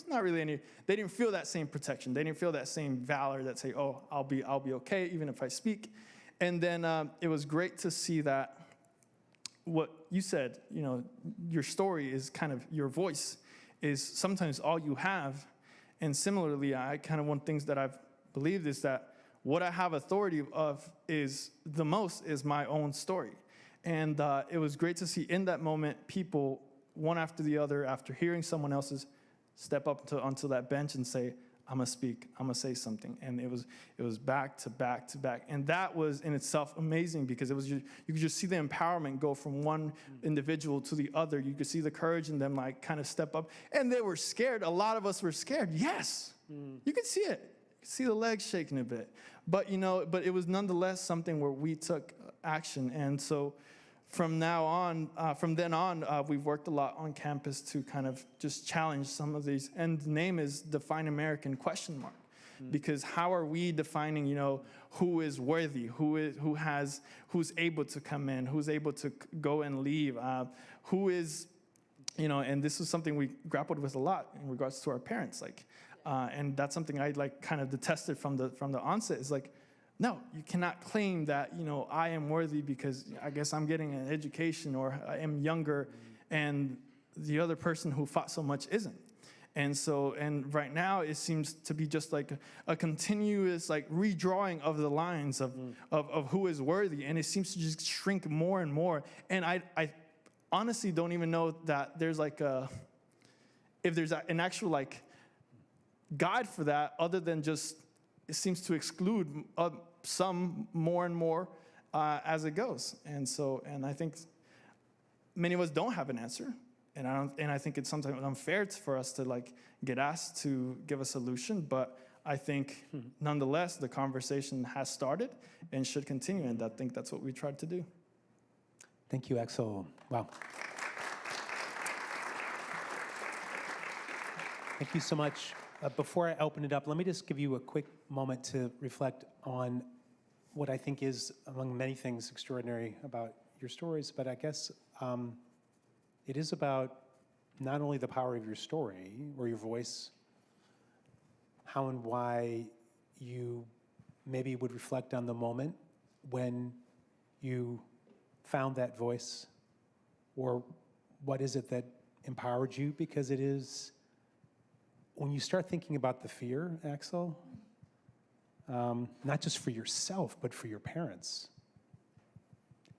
not really any, they didn't feel that same protection. They didn't feel that same valor that say, oh, I'll be okay even if I speak. And then it was great to see that what you said, your story is kind of, your voice is sometimes all you have. And similarly, one of things that I've believed is that what I have authority of is the most is my own story. And it was great to see in that moment people, one after the other, after hearing someone else's, step up onto that bench and say, I'm gonna speak, I'm gonna say something. And it was back to back to back. And that was in itself amazing, because it was you could just see the empowerment go from one individual to the other. You could see the courage in them like kind of step up. And they were scared. A lot of us were scared. Yes, you could see it. You could see the legs shaking a bit. But it was nonetheless something where we took action. And so from then on, we've worked a lot on campus to kind of just challenge some of these. And the name is Define American ? Because how are we defining, who is worthy, who's able to come in, who's able to go and leave, who is, and this is something we grappled with a lot in regards to our parents, and that's something I kind of detested from the onset, is no, you cannot claim that, I am worthy because I guess I'm getting an education or I am younger, and the other person who fought so much isn't. And right now it seems to be just like a continuous redrawing of the lines of who is worthy, and it seems to just shrink more and more. And I honestly don't even know that there's if there's an actual guide for that, other than just it seems to exclude some more and more as it goes. And I think many of us don't have an answer. And I think it's sometimes unfair for us to get asked to give a solution. But I think nonetheless, the conversation has started and should continue. And I think that's what we tried to do. Thank you, Axel. Wow. Thank you so much. Before I open it up, let me just give you a quick moment to reflect on what I think is, among many things, extraordinary about your stories. But I guess it is about not only the power of your story or your voice, how and why you maybe would reflect on the moment when you found that voice, or what is it that empowered you, because it is, when you start thinking about the fear, Axel, not just for yourself, but for your parents.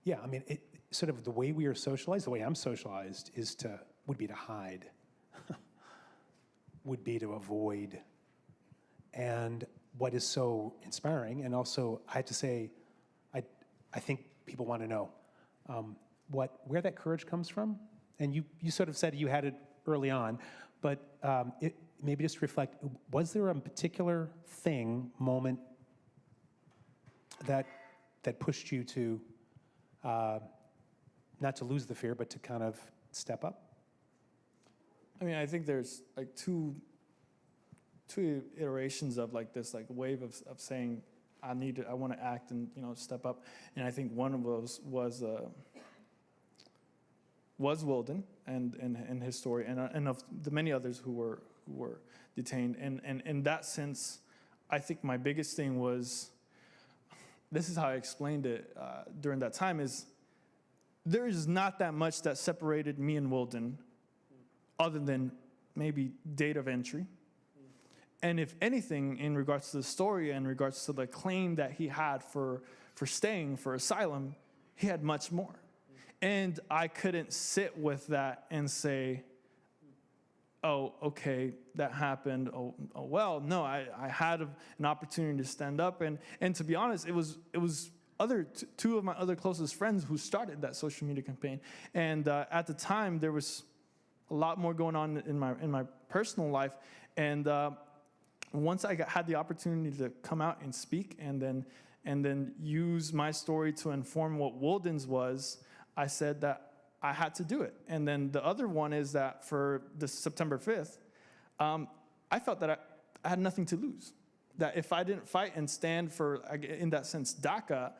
Yeah, I mean, it sort of the way we are socialized, the way I'm socialized, would be to hide, would be to avoid. And what is so inspiring, and also I have to say, I think people want to know where that courage comes from. And you sort of said you had it early on, but maybe just reflect, was there a particular moment that pushed you to, not to lose the fear, but to kind of step up? I mean, I think there's two iterations of this wave of saying, I want to act and step up. And I think one of those was Wilden and his story, and of the many others who were detained. And in that sense, I think my biggest thing was, this is how I explained it during that time, is there is not that much that separated me and Wilden, other than maybe date of entry. And if anything, in regards to the story, in regards to the claim that he had for staying, for asylum, he had much more. And I couldn't sit with that and say, oh, okay, that happened. Oh well, no, I had an opportunity to stand up. And to be honest, it was two of my other closest friends who started that social media campaign. And at the time, there was a lot more going on in my personal life. And once I had the opportunity to come out and speak and then use my story to inform what Wilden's was, I said that I had to do it. And then the other one is that for the September 5th, I felt that I had nothing to lose. That if I didn't fight and stand for, in that sense, DACA,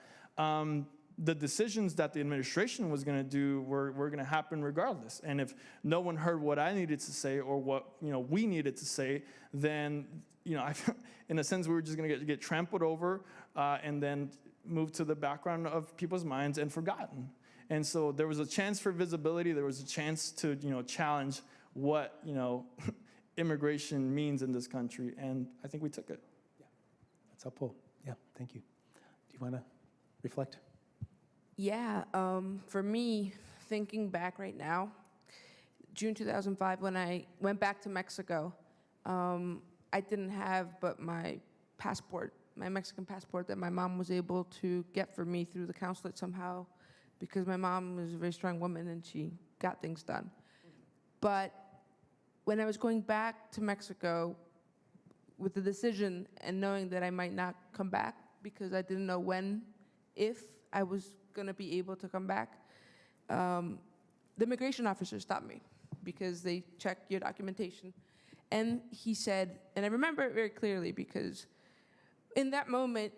the decisions that the administration was going to do were going to happen regardless. And if no one heard what I needed to say or what we needed to say, then in a sense we were just going to get trampled over and then moved to the background of people's minds and forgotten. And so there was a chance for visibility. There was a chance to challenge what immigration means in this country, and I think we took it. Yeah, that's helpful. Yeah, Thank you. Do you want to reflect? Yeah, for me, thinking back right now, June 2005, when I went back to Mexico, I didn't have but my passport, my Mexican passport that my mom was able to get for me through the consulate somehow, because my mom was a very strong woman and she got things done. But when I was going back to Mexico with the decision and knowing that I might not come back because I didn't know when, if I was going to be able to come back, the immigration officer stopped me because they checked your documentation. And he said, and I remember it very clearly because in that moment,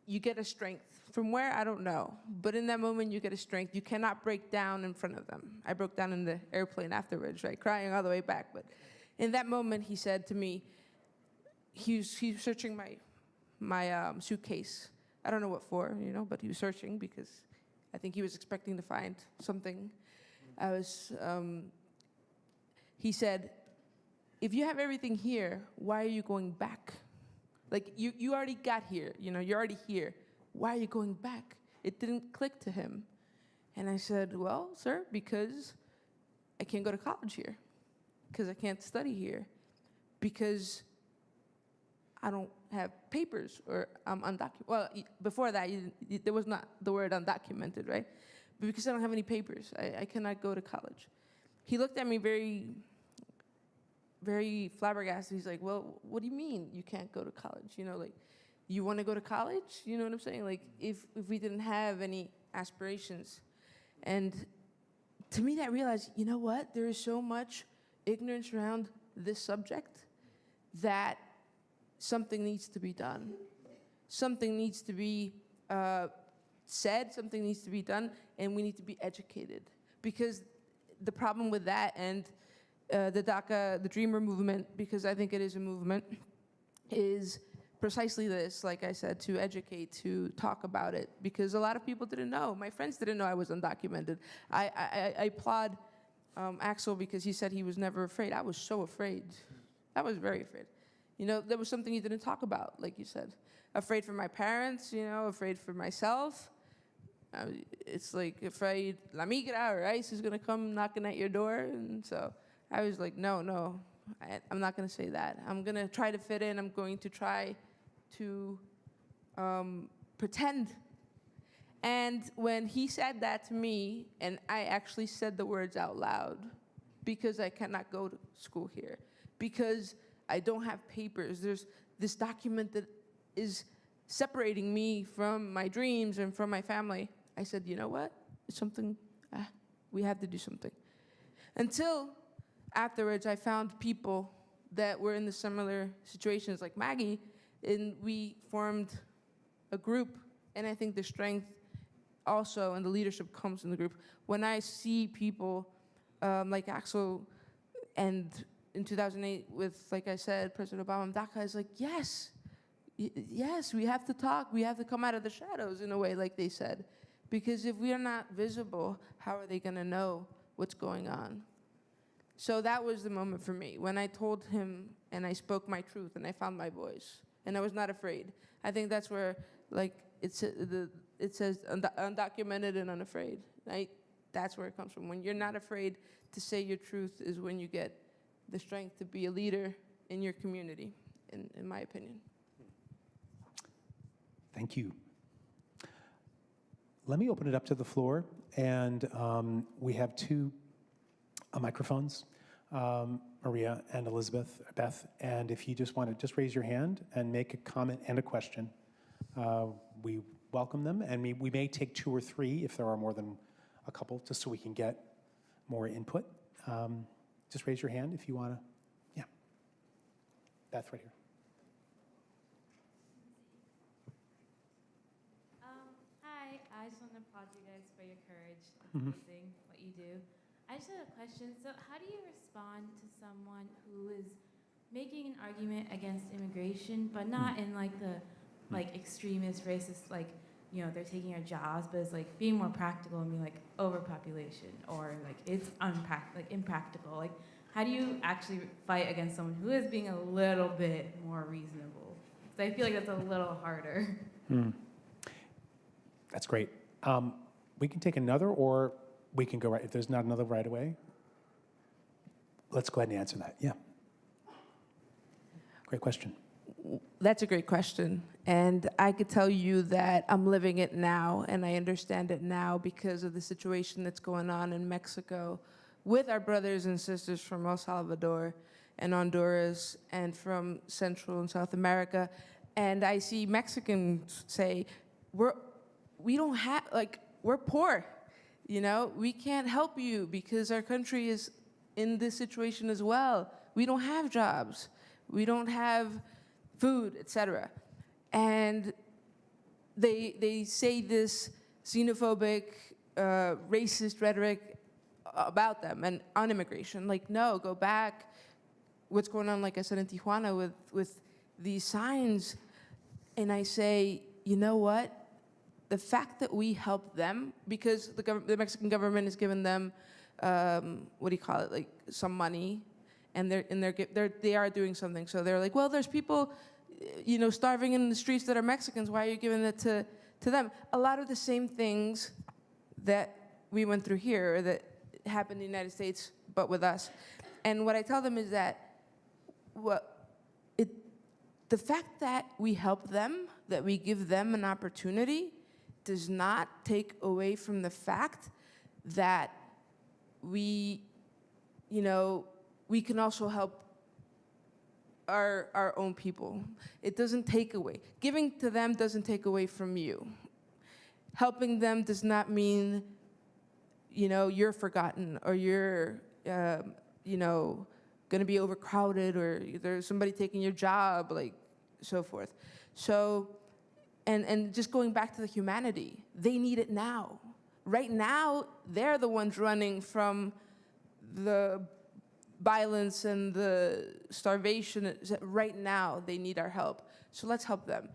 you get a strength. From where, I don't know. But in that moment, you get a strength. You cannot break down in front of them. I broke down in the airplane afterwards, right, crying all the way back. But in that moment, he said to me, he was searching my suitcase. I don't know what for, but he was searching because I think he was expecting to find something. He said, if you have everything here, why are you going back? Like, you already got here, you're already here. Why are you going back? It didn't click to him. And I said, well, sir, because I can't go to college here, because I can't study here, because I don't have papers, or I'm undocumented. Well, before that, there was not the word undocumented, right? But because I don't have any papers, I cannot go to college. He looked at me very, very flabbergasted. He's like, well, what do you mean you can't go to college? You want to go to college? You know what I'm saying? Like, if we didn't have any aspirations. And to me, I realized, you know what? There is so much ignorance around this subject that something needs to be done. Something needs to be said, something needs to be done, and we need to be educated. Because the problem with that and the DACA, the Dreamer movement, because I think it is a movement, is precisely this, like I said, to educate, to talk about it, because a lot of people didn't know. My friends didn't know I was undocumented. I applaud Axel because he said he was never afraid. I was so afraid. I was very afraid. There was something you didn't talk about, like you said. Afraid for my parents, afraid for myself. It's like afraid La Migra or ICE is gonna come knocking at your door. And so I was like, no, I'm not gonna say that. I'm gonna try to fit in. I'm going to try to pretend. And when he said that to me, and I actually said the words out loud, because I cannot go to school here, because I don't have papers, there's this document that is separating me from my dreams and from my family, I said, you know what? It's something, we have to do something. Until afterwards, I found people that were in the similar situations like Maggie, and we formed a group, and I think the strength also and the leadership comes in the group. When I see people like Axel, and in 2008 with, like I said, President Obama, DACA is like, yes, we have to talk, we have to come out of the shadows in a way, like they said. Because if we are not visible, how are they gonna know what's going on? So that was the moment for me, when I told him and I spoke my truth and I found my voice and I was not afraid. I think that's where, like, it says undocumented and unafraid, right? That's where it comes from. When you're not afraid to say your truth is when you get the strength to be a leader in your community, in my opinion. Thank you. Let me open it up to the floor, and we have two microphones, Maria and Beth, and if you just want to just raise your hand and make a comment and a question, we welcome them, and we may take two or three if there are more than a couple, just so we can get more input. Just raise your hand if you want to. Yeah. Beth, right here. Hi, I just want to applaud you guys for your courage. It's amazing what you do. I just had a question. So how do you respond to someone who is making an argument against immigration, but not in like the extremist, racist, like, they're taking our jobs, but it's like being more practical and being like overpopulation, or like it's impractical. Like, how do you actually fight against someone who is being a little bit more reasonable? So I feel like that's a little harder. That's great. We can take another, or we can go right, if there's not another right away. Let's go ahead and answer that. Yeah. Great question. That's a great question. And I could tell you that I'm living it now, and I understand it now because of the situation that's going on in Mexico with our brothers and sisters from El Salvador and Honduras and from Central and South America. And I see Mexicans say, we don't have, like, we're poor, you know? We can't help you because our country is in this situation as well. We don't have jobs. We don't have food, etc. And they say this xenophobic, racist rhetoric about them and on immigration. Like, no, go back. What's going on, like I said, in Tijuana with these signs. And I say, you know what? The fact that we help them, because the Mexican government has given them, what do you call it, like some money, and they are doing something. So they're like, well, there's people, you know, starving in the streets that are Mexicans. Why are you giving it to them? A lot of the same things that we went through here, or that happened in the United States, but with us. And what I tell them is that the fact that we help them, that we give them an opportunity, does not take away from the fact that we, you know, we can also help our own people. It doesn't take away. Giving to them doesn't take away from you. Helping them does not mean, you know, you're forgotten, or you're, you know, going to be overcrowded, or there's somebody taking your job, like, so forth. So, and just going back to the humanity, they need it now. Right now, they're the ones running from the violence and the starvation. Right now, they need our help. So let's help them.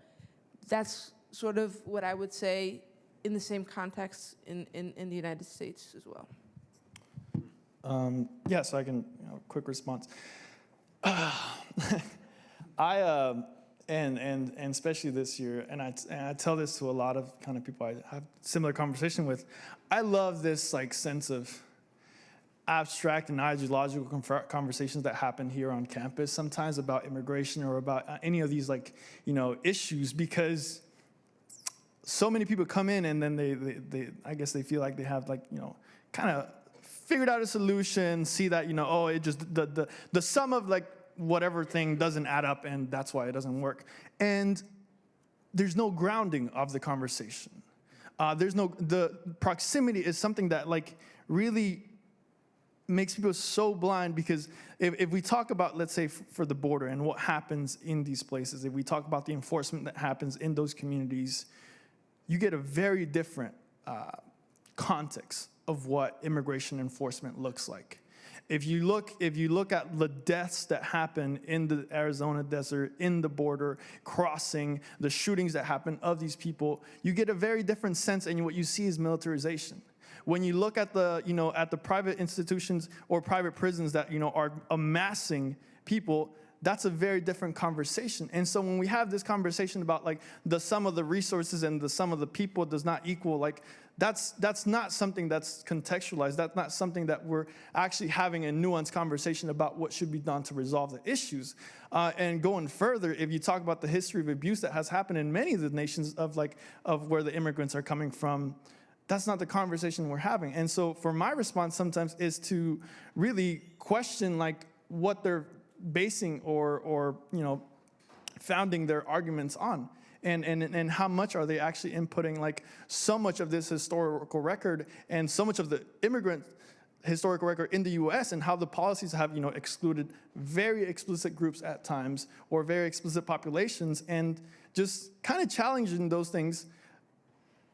That's sort of what I would say in the same context in the United States as well. Yeah, so I can, quick response. And especially this year, and I tell this to a lot of kind of people I have similar conversation with. I love this like sense of abstract and ideological conversations that happen here on campus sometimes about immigration or about any of these like, you know, issues, because so many people come in and then they I guess they feel like they have like, you know, kind of figured out a solution, see that, you know, oh, it just, the sum of like whatever thing doesn't add up, and that's why it doesn't work. And there's no grounding of the conversation. The proximity is something that like really makes people so blind, because if we talk about, let's say, for the border and what happens in these places, if we talk about the enforcement that happens in those communities, you get a very different context of what immigration enforcement looks like. If you look at the deaths that happen in the Arizona desert, in the border, crossing, the shootings that happen of these people, you get a very different sense, and what you see is militarization. When you look at the, you know, at the private institutions or private prisons that, you know, are amassing people, that's a very different conversation. And so when we have this conversation about like the sum of the resources and the sum of the people does not equal, like that's not something that's contextualized. That's not something that we're actually having a nuanced conversation about what should be done to resolve the issues. And going further, if you talk about the history of abuse that has happened in many of the nations of where the immigrants are coming from, that's not the conversation we're having. And so for my response sometimes is to really question like what they're basing or you know, founding their arguments on, and how much are they actually inputting like so much of this historical record and so much of the immigrant historical record in the U.S. and how the policies have, you know, excluded very explicit groups at times or very explicit populations, and just kind of challenging those things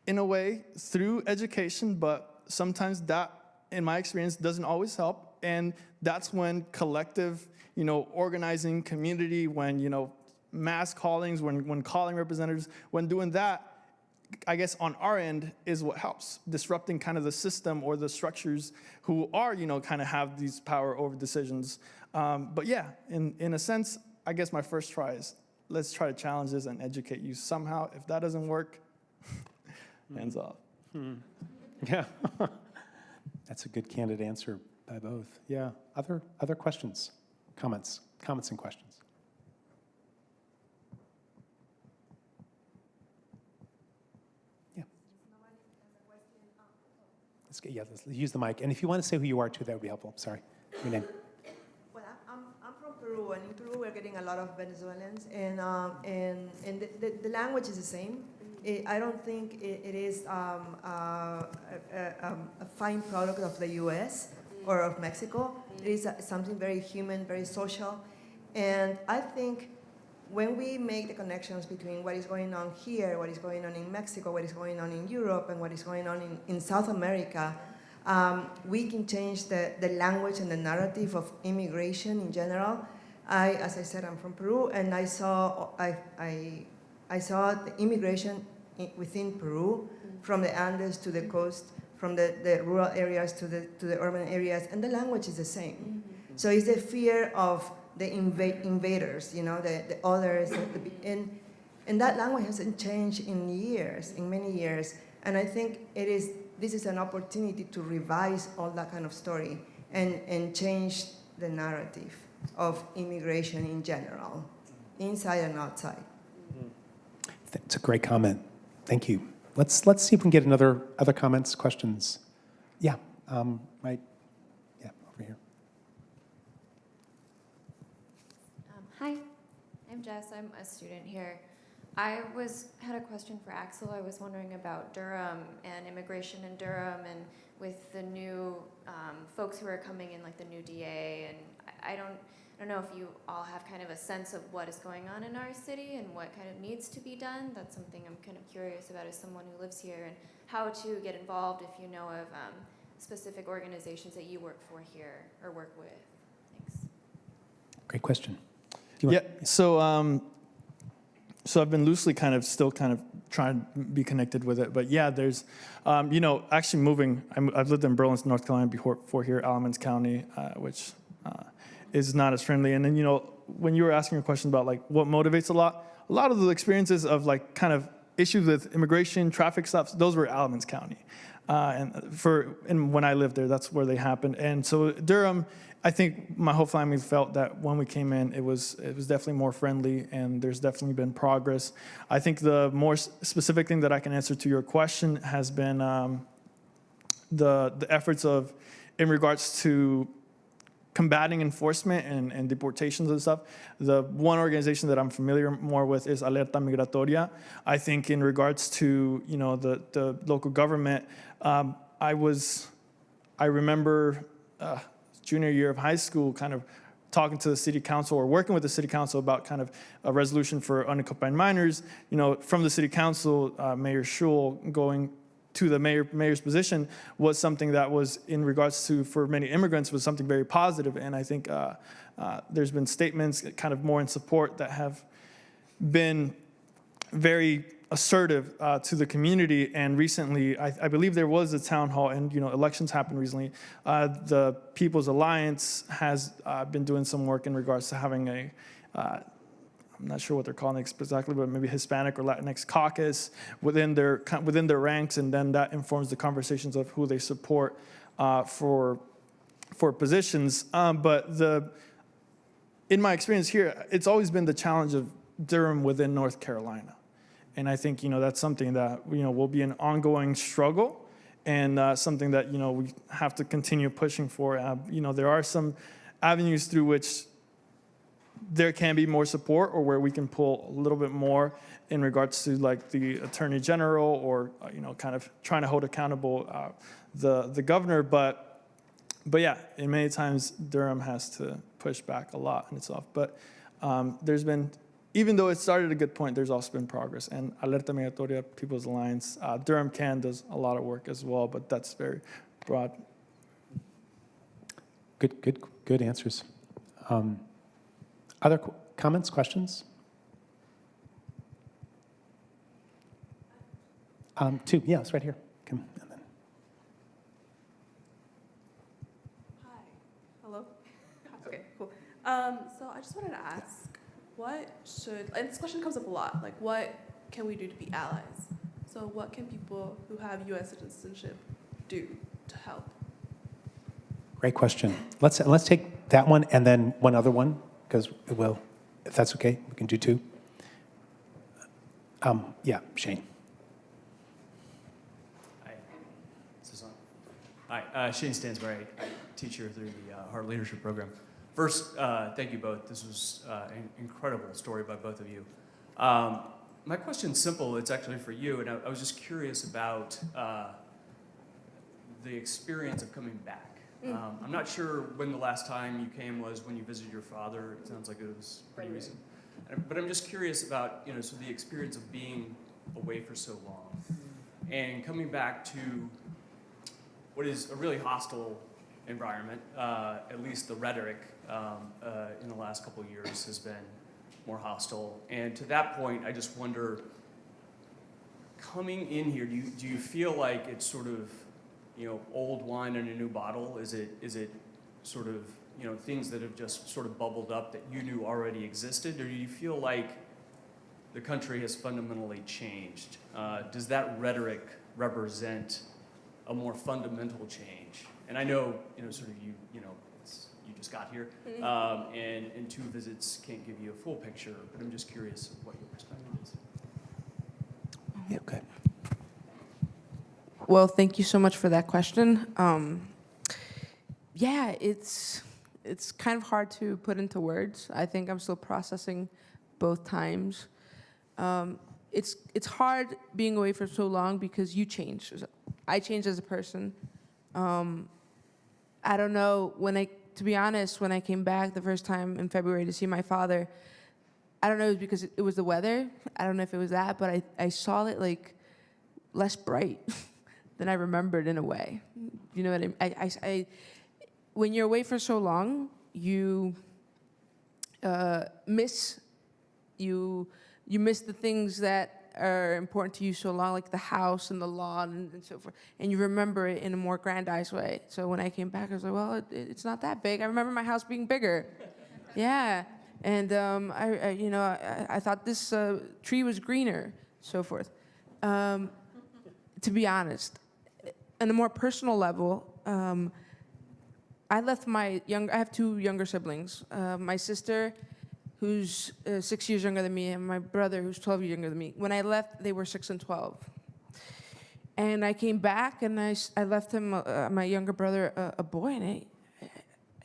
in a way through education. But sometimes that, in my experience, doesn't always help, and that's when collective, you know, organizing community, when, you know, mass callings, when calling representatives, when doing that, I guess on our end is what helps, disrupting kind of the system or the structures who are, you know, kind of have these power over decisions. But yeah, in a sense, I guess my first try is let's try to challenge this and educate you somehow. If that doesn't work, hands off. Yeah. That's a good candid answer by both. Yeah. Other questions, comments and questions? Yeah. Let's use the mic. And if you want to say who you are too, that would be helpful. Sorry. Your name. Well, I'm from Peru, and in Peru we're getting a lot of Venezuelans, and the language is the same. I don't think it is a fine product of the U.S. or of Mexico. It is something very human, very social, and I think when we make the connections between what is going on here, what is going on in Mexico, what is going on in Europe, and what is going on in South America, we can change the language and the narrative of immigration in general. As I said, I'm from Peru, and I saw the immigration within Peru, from the Andes to the coast, from the rural areas to the urban areas, and the language is the same. So it's the fear of the invaders, the others, and that language hasn't changed in many years. And I think this is an opportunity to revise all that kind of story and change the narrative of immigration in general, inside and outside. That's a great comment. Thank you. Let's see if we can get other comments, questions. Yeah, right. Yeah, over here. Hi, I'm Jess. I'm a student here. I had a question for Axel. I was wondering about Durham and immigration in Durham, and with the new folks who are coming in, like the new DA, and I don't know if you all have kind of a sense of what is going on in our city and what kind of needs to be done. That's something I'm kind of curious about as someone who lives here, and how to get involved if you know of specific organizations that you work for here or work with. Thanks. Great question. Yeah, so I've been loosely still trying to be connected with it. But yeah, there's, actually moving, I've lived in Burlington, North Carolina before here, Alamance County, which is not as friendly. And then, when you were asking a question about what motivates a lot of the experiences of issues with immigration, traffic stops, those were Alamance County. And when I lived there, that's where they happened. And so Durham, I think my whole family felt that when we came in, it was definitely more friendly, and there's definitely been progress. I think the more specific thing that I can answer to your question has been the efforts in regards to combating enforcement and deportations and stuff. The one organization that I'm familiar more with is Alerta Migratoria. I think in regards to the local government, I remember junior year of high school talking to the city council or working with the city council about a resolution for unaccompanied minors. From the city council, Mayor Schul going to the mayor's position was something that was, in regards to, for many immigrants, was something very positive. And I think there's been statements more in support that have been very assertive to the community. And recently, I believe there was a town hall, and elections happened recently. The People's Alliance has been doing some work in regards to having I'm not sure what they're calling it exactly, but maybe Hispanic or Latinx caucus within their ranks, and then that informs the conversations of who they support for positions. But in my experience here, it's always been the challenge of Durham within North Carolina. And I think, that's something that, will be an ongoing struggle, and something that, we have to continue pushing for. There are some avenues through which there can be more support, or where we can pull a little bit more in regards to the Attorney General, or, trying to hold accountable the governor. But yeah, in many times Durham has to push back a lot on itself. But there's been, even though it started at a good point, there's also been progress. And Alerta Migratoria, People's Alliance, Durham does a lot of work as well, but that's very broad. Good answers. Other comments, questions? Two, yeah, it's right here. Come, and then. Hi. Hello? Okay, cool. So I just wanted to ask, what should, and this question comes up a lot, like what can we do to be allies? So what can people who have U.S. citizenship do to help? Great question. Let's take that one and then one other one, because we'll, if that's okay, we can do two. Yeah, Shane. Hi. Is this on? Hi, Shane Stansbury. I teach here through the Hart Leadership Program. First, thank you both. This was an incredible story by both of you. My question's simple. It's actually for you, and I was just curious about the experience of coming back. I'm not sure when the last time you came was when you visited your father. It sounds like it was pretty recent. But I'm just curious about, so the experience of being away for so long and coming back to what is a really hostile environment. At least the rhetoric in the last couple of years has been more hostile. And to that point, I just wonder, coming in here, do you feel like it's sort of, old wine in a new bottle? Is it sort of, things that have just sort of bubbled up that you knew already existed? Or do you feel like the country has fundamentally changed? Does that rhetoric represent a more fundamental change? And I know, sort of you just got here, and 2 visits can't give you a full picture, but I'm just curious what your perspective is. Yeah, okay. Well, thank you so much for that question. Yeah, it's kind of hard to put into words. I think I'm still processing both times. It's hard being away for so long because you change. I changed as a person. I don't know, to be honest, when I came back the first time in February to see my father, I don't know if it was because it was the weather. I don't know if it was that, but I saw it like less bright than I remembered in a way. You know what I mean? When you're away for so long, you miss the things that are important to you so long, like the house and the lawn and so forth, and you remember it in a more grandized way. So when I came back, I was like, well, it's not that big. I remember my house being bigger. Yeah, and I thought this tree was greener, so forth. To be honest, on a more personal level, I left I have 2 younger siblings. My sister, who's 6 years younger than me, and my brother, who's 12 years younger than me. When I left, they were 6 and 12. And I came back, and I left him, my younger brother, a boy, and I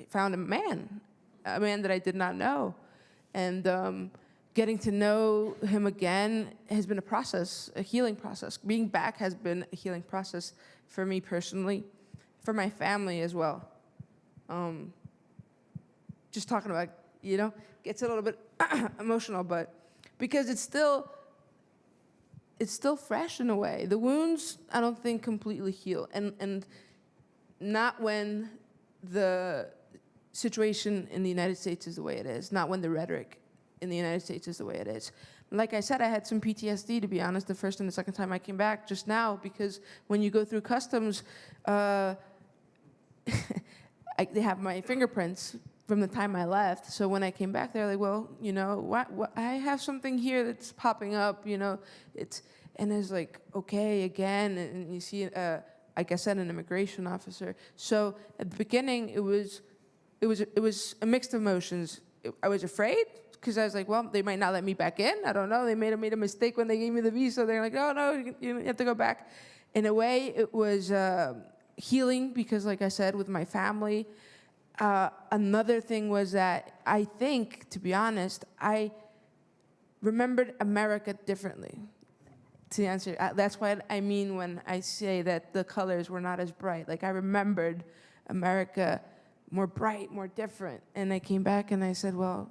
found a man that I did not know. And getting to know him again has been a process, a healing process. Being back has been a healing process for me personally, for my family as well. Just talking about, gets a little bit emotional, but because it's still fresh in a way. The wounds, I don't think, completely heal, and not when the situation in the United States is the way it is, not when the rhetoric in the United States is the way it is. Like I said, I had some PTSD, to be honest, the first and the second time I came back just now, because when you go through customs, they have my fingerprints from the time I left. So when I came back, they're like, well, what, I have something here that's popping up, and it's like, okay, again, and you see, like I said, an immigration officer. So at the beginning, it was a mixed emotions. I was afraid, because I was like, well, they might not let me back in. I don't know. They made a mistake when they gave me the visa. They're like, oh, no, you have to go back. In a way, it was healing, because like I said, with my family. Another thing was that I think, to be honest, I remembered America differently. To answer, that's what I mean when I say that the colors were not as bright. Like, I remembered America more bright, more different. And I came back and I said, well,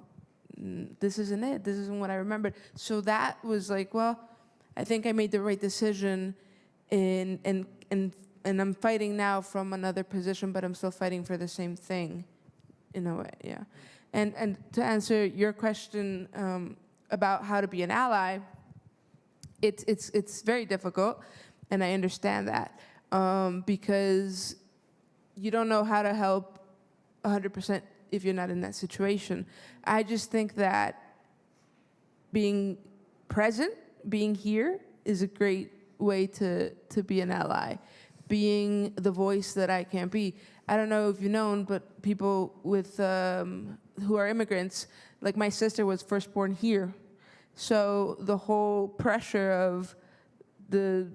this isn't it. This isn't what I remembered. So that was like, well, I think I made the right decision, and I'm fighting now from another position, but I'm still fighting for the same thing, in a way, yeah. And to answer your question about how to be an ally, it's very difficult, and I understand that, because you don't know how to help 100% if you're not in that situation. I just think that being present, being here is a great way to be an ally. Being the voice that I can't be. I don't know if you've known, but people with who are immigrants, like my sister was first born here. So the whole pressure of the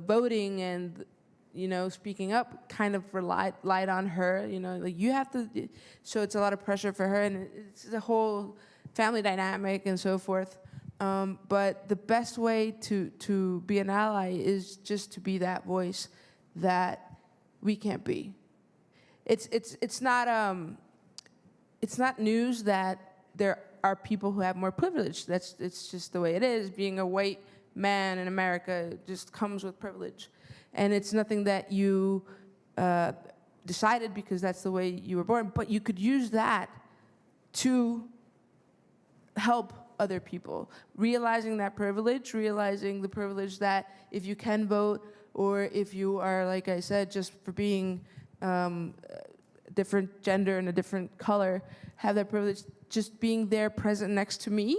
voting and, you know, speaking up kind of relied on her, you know, like you have to, so it's a lot of pressure for her, and it's the whole family dynamic and so forth. But the best way to be an ally is just to be that voice that we can't be. It's not news that there are people who have more privilege. It's just the way it is. Being a white man in America just comes with privilege, and it's nothing that you decided because that's the way you were born. But you could use that to help other people, realizing that privilege, realizing the privilege that if you can vote, or if you are, like I said, just for being different gender and a different color, have that privilege, just being there present next to me,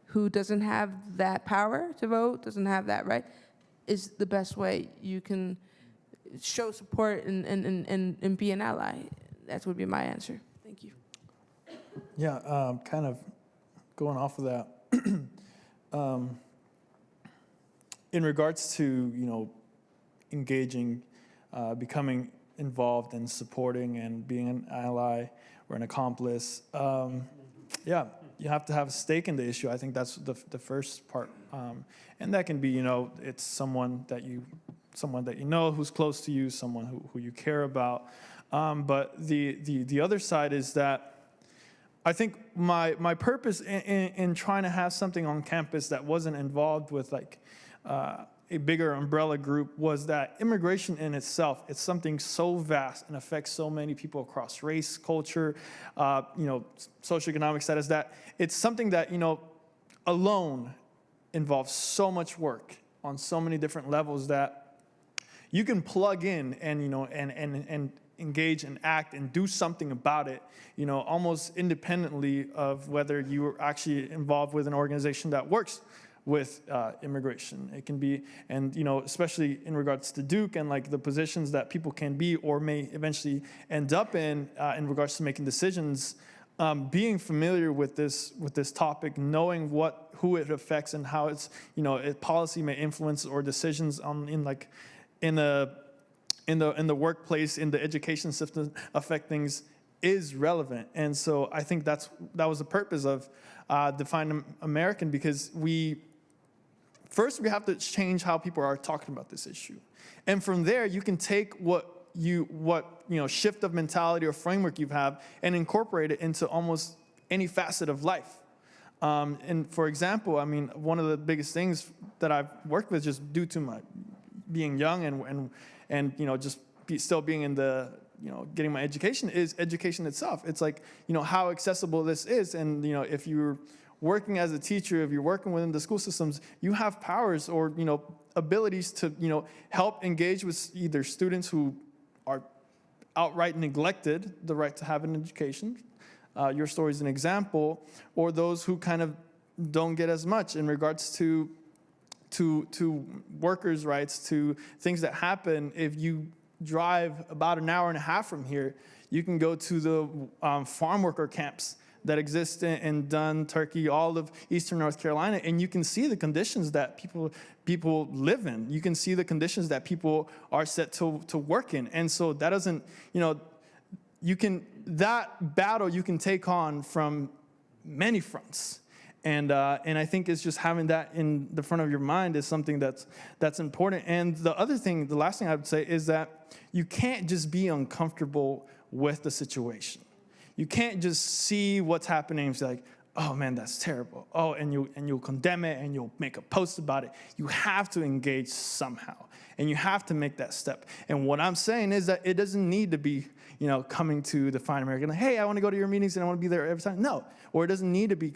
who doesn't have that power to vote, doesn't have that right, is the best way you can show support and be an ally. That would be my answer. Thank you. Yeah, kind of going off of that, in regards to, you know, engaging, becoming involved and supporting and being an ally or an accomplice, yeah, you have to have a stake in the issue. I think that's the first part, and that can be, you know, it's someone that you know who's close to you, someone who you care about. But the other side is that I think my purpose in trying to have something on campus that wasn't involved with like a bigger umbrella group was that immigration in itself, it's something so vast and affects so many people across race, culture, you know, socioeconomic status, that it's something that, you know, alone involves so much work on so many different levels that you can plug in and, you know, and engage and act and do something about it, you know, almost independently of whether you are actually involved with an organization that works with immigration. It can be, and, you know, especially in regards to Duke and like the positions that people can be or may eventually end up in regards to making decisions, being familiar with this topic, knowing who it affects and how it's, you know, policy may influence or decisions in the workplace, in the education system affect things is relevant. And so I think that was the purpose of Define American, because first we have to change how people are talking about this issue. And from there, you can take what shift of mentality or framework you have and incorporate it into almost any facet of life. And for example, I mean, one of the biggest things that I've worked with, just due to my being young and you know, just still being in the, you know, getting my education, is education itself. It's like, you know, how accessible this is. And, you know, if you're working as a teacher, if you're working within the school systems, you have powers or, you know, abilities to, you know, help engage with either students who are outright neglected the right to have an education. Your story is an example, or those who kind of don't get as much in regards to workers' rights, to things that happen. If you drive about an hour and a half from here, you can go to the farm worker camps that exist in Dunn, Turkey, all of eastern North Carolina, and you can see the conditions that people live in. You can see the conditions that people are set to work in. And so that doesn't, you know, that battle you can take on from many fronts. And I think it's just having that in the front of your mind is something that's important. And the last thing I would say is that you can't just be uncomfortable with the situation. You can't just see what's happening and be like, oh man, that's terrible. Oh, and you'll condemn it and you'll make a post about it. You have to engage somehow, and you have to make that step. And what I'm saying is that it doesn't need to be, you know, coming to Define American, like, hey, I want to go to your meetings and I want to be there every time. No, or it doesn't need to be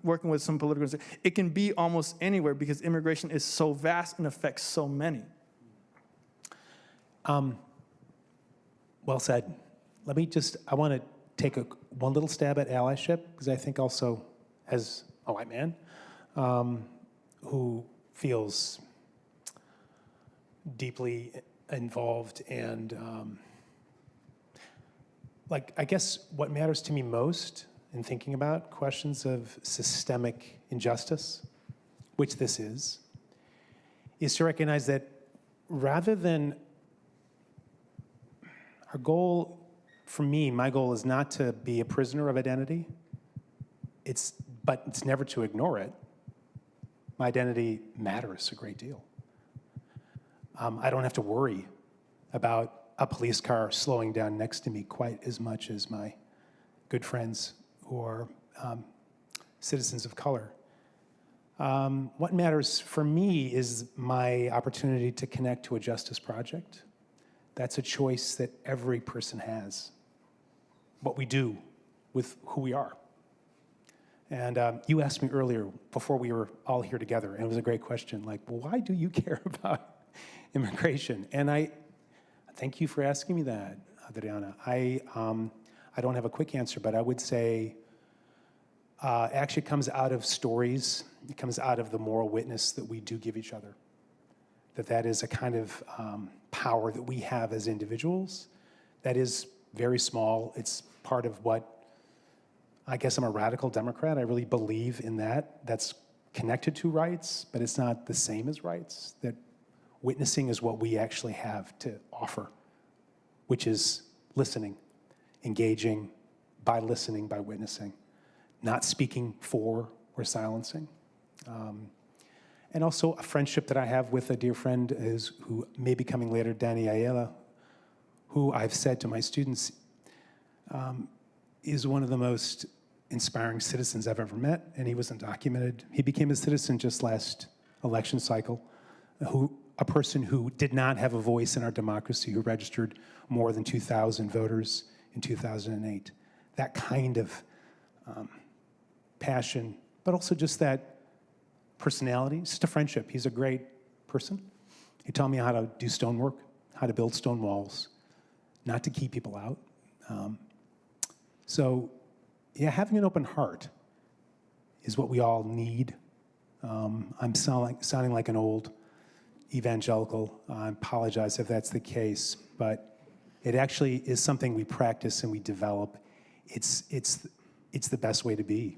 working with some political organization. It can be almost anywhere, because immigration is so vast and affects so many. Well said. I want to take one little stab at allyship, because I think also, as a white man, who feels deeply involved and I guess what matters to me most in thinking about questions of systemic injustice, which this is to recognize that rather than our goal, for me, my goal is not to be a prisoner of identity, but it's never to ignore it. My identity matters a great deal. I don't have to worry about a police car slowing down next to me quite as much as my good friends who are citizens of color. What matters for me is my opportunity to connect to a justice project. That's a choice that every person has, what we do with who we are. And you asked me earlier, before we were all here together, and it was a great question, well, why do you care about immigration? And I thank you for asking me that, Adriana. I don't have a quick answer, but I would say actually it comes out of stories. It comes out of the moral witness that we do give each other. That is a kind of power that we have as individuals that is very small. It's part of what, I guess I'm a radical Democrat. I really believe in that. That's connected to rights, but it's not the same as rights. That witnessing is what we actually have to offer, which is listening, engaging by listening, by witnessing, not speaking for or silencing. And also a friendship that I have with a dear friend who may be coming later, Danny Ayala, who I've said to my students is one of the most inspiring citizens I've ever met, and he was undocumented. He became a citizen just last election cycle, a person who did not have a voice in our democracy, who registered more than 2,000 voters in 2008. That kind of passion, but also just that personality, just a friendship. He's a great person. He taught me how to do stonework, how to build stone walls, not to keep people out. So, yeah, having an open heart is what we all need. I'm sounding like an old evangelical. I apologize if that's the case, but it actually is something we practice and we develop. It's the best way to be.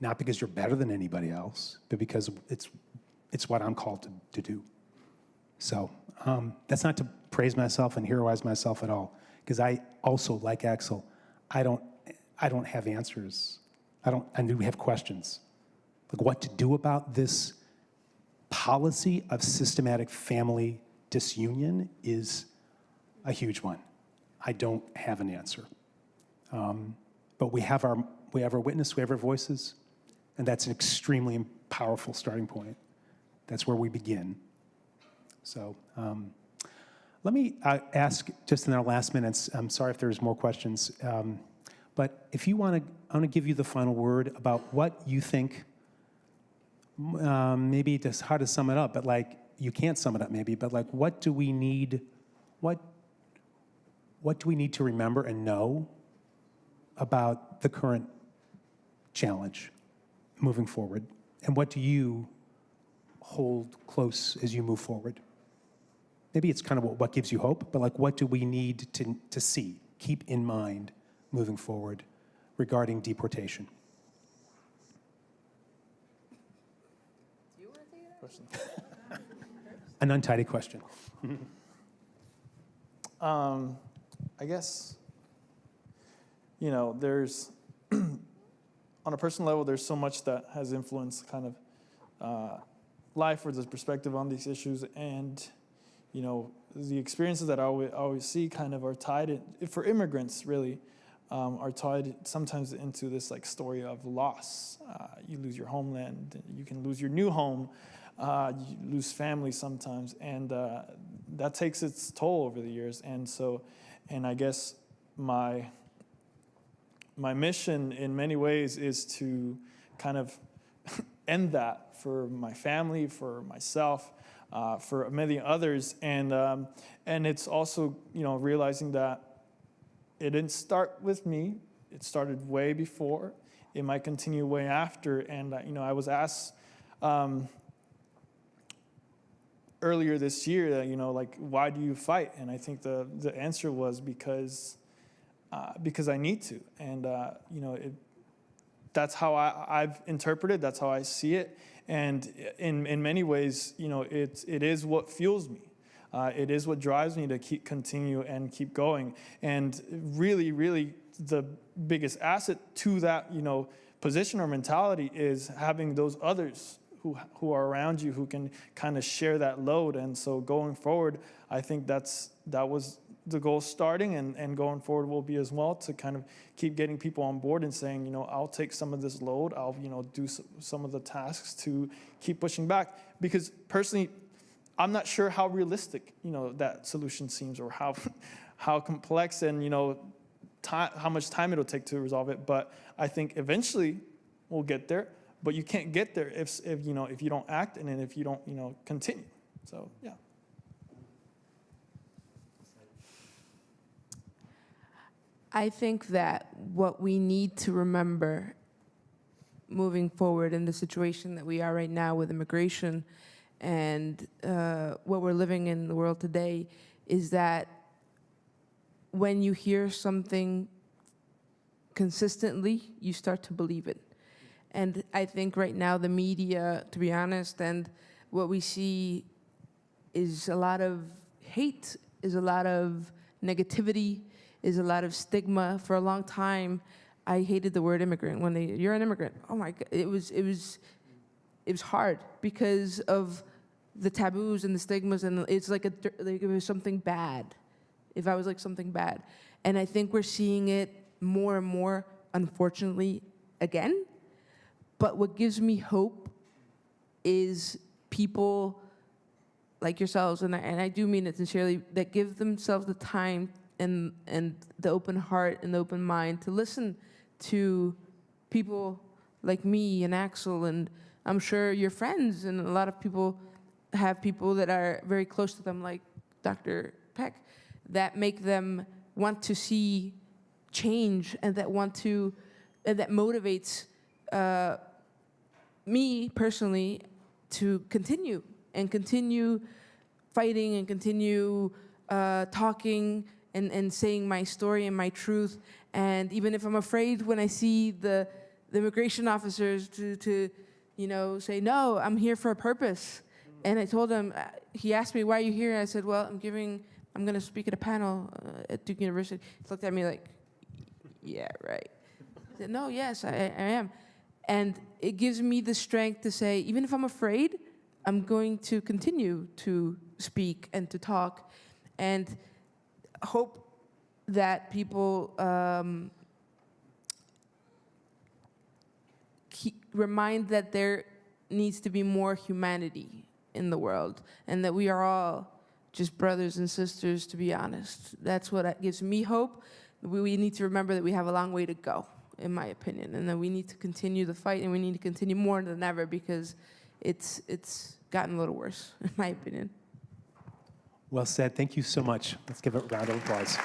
Not because you're better than anybody else, but because it's what I'm called to do. So that's not to praise myself and heroize myself at all, because I also, like Axel, I don't have answers. I do have questions. Like what to do about this policy of systematic family disunion is a huge one. I don't have an answer. But we have our witness, we have our voices, and that's an extremely powerful starting point. That's where we begin. So let me ask, just in our last minutes, I'm sorry if there's more questions, but if you want to, I want to give you the final word about what you think, maybe it's hard to sum it up, but you can't sum it up maybe, but what do we need, what do we need to remember and know about the current challenge moving forward? And what do you hold close as you move forward? Maybe it's kind of what gives you hope, but what do we need to see, keep in mind moving forward regarding deportation? An untidy question. I guess, there's, on a personal level, there's so much that has influenced kind of life or the perspective on these issues. And, the experiences that I always see kind of are tied, for immigrants really, are tied sometimes into this story of loss. You lose your homeland, you can lose your new home, you lose family sometimes, and that takes its toll over the years. And I guess my mission in many ways is to kind of end that for my family, for myself, for many others, and it's also realizing that it didn't start with me. It started way before. it might continue way after. And, I was asked earlier this year, like, why do you fight? And I think the answer was because I need to. And, that's how I've interpreted, that's how I see it. And in many ways, it is what fuels me. It is what drives me to continue and keep going. And really, really, the biggest asset to that, position or mentality is having those others who are around you who can kind of share that load. And so going forward, I think that was the goal starting, and going forward will be as well, to kind of keep getting people on board and saying, I'll take some of this load, I'll, do some of the tasks to keep pushing back. Because personally, I'm not sure how realistic, that solution seems, or how complex and, how much time it'll take to resolve it. But I think eventually we'll get there. But you can't get there if you don't act, and then if you don't, continue. So, yeah. I think that what we need to remember moving forward in the situation that we are right now with immigration and what we're living in the world today is that when you hear something consistently, you start to believe it. And I think right now the media, to be honest, and what we see is a lot of hate, is a lot of negativity, is a lot of stigma. For a long time, I hated the word immigrant. You're an immigrant. Oh my God, it was hard because of the taboos and the stigmas, and it's like it was something bad. If I was like something bad, and I think we're seeing it more and more, unfortunately, again. But what gives me hope is people like yourselves, and I do mean it sincerely, that give themselves the time and the open heart and the open mind to listen to people like me and Axel, and I'm sure your friends, and a lot of people have people that are very close to them, like Dr. Peck, that make them want to see change, and that motivates me personally to continue fighting and continue talking and saying my story and my truth. And even if I'm afraid when I see the immigration officers to say, no, I'm here for a purpose. And I told him, he asked me, why are you here? And I said, well, I'm going to speak at a panel at Duke University. He looked at me like, yeah, right. I said, no, yes, I am. And it gives me the strength to say, even if I'm afraid, I'm going to continue to speak and to talk, and hope that people remind that there needs to be more humanity in the world, and that we are all just brothers and sisters, to be honest. That's what gives me hope. We need to remember that we have a long way to go, in my opinion, and that we need to continue the fight, and we need to continue more than ever, because it's gotten a little worse, in my opinion. Well said. Thank you so much. Let's give a round of applause.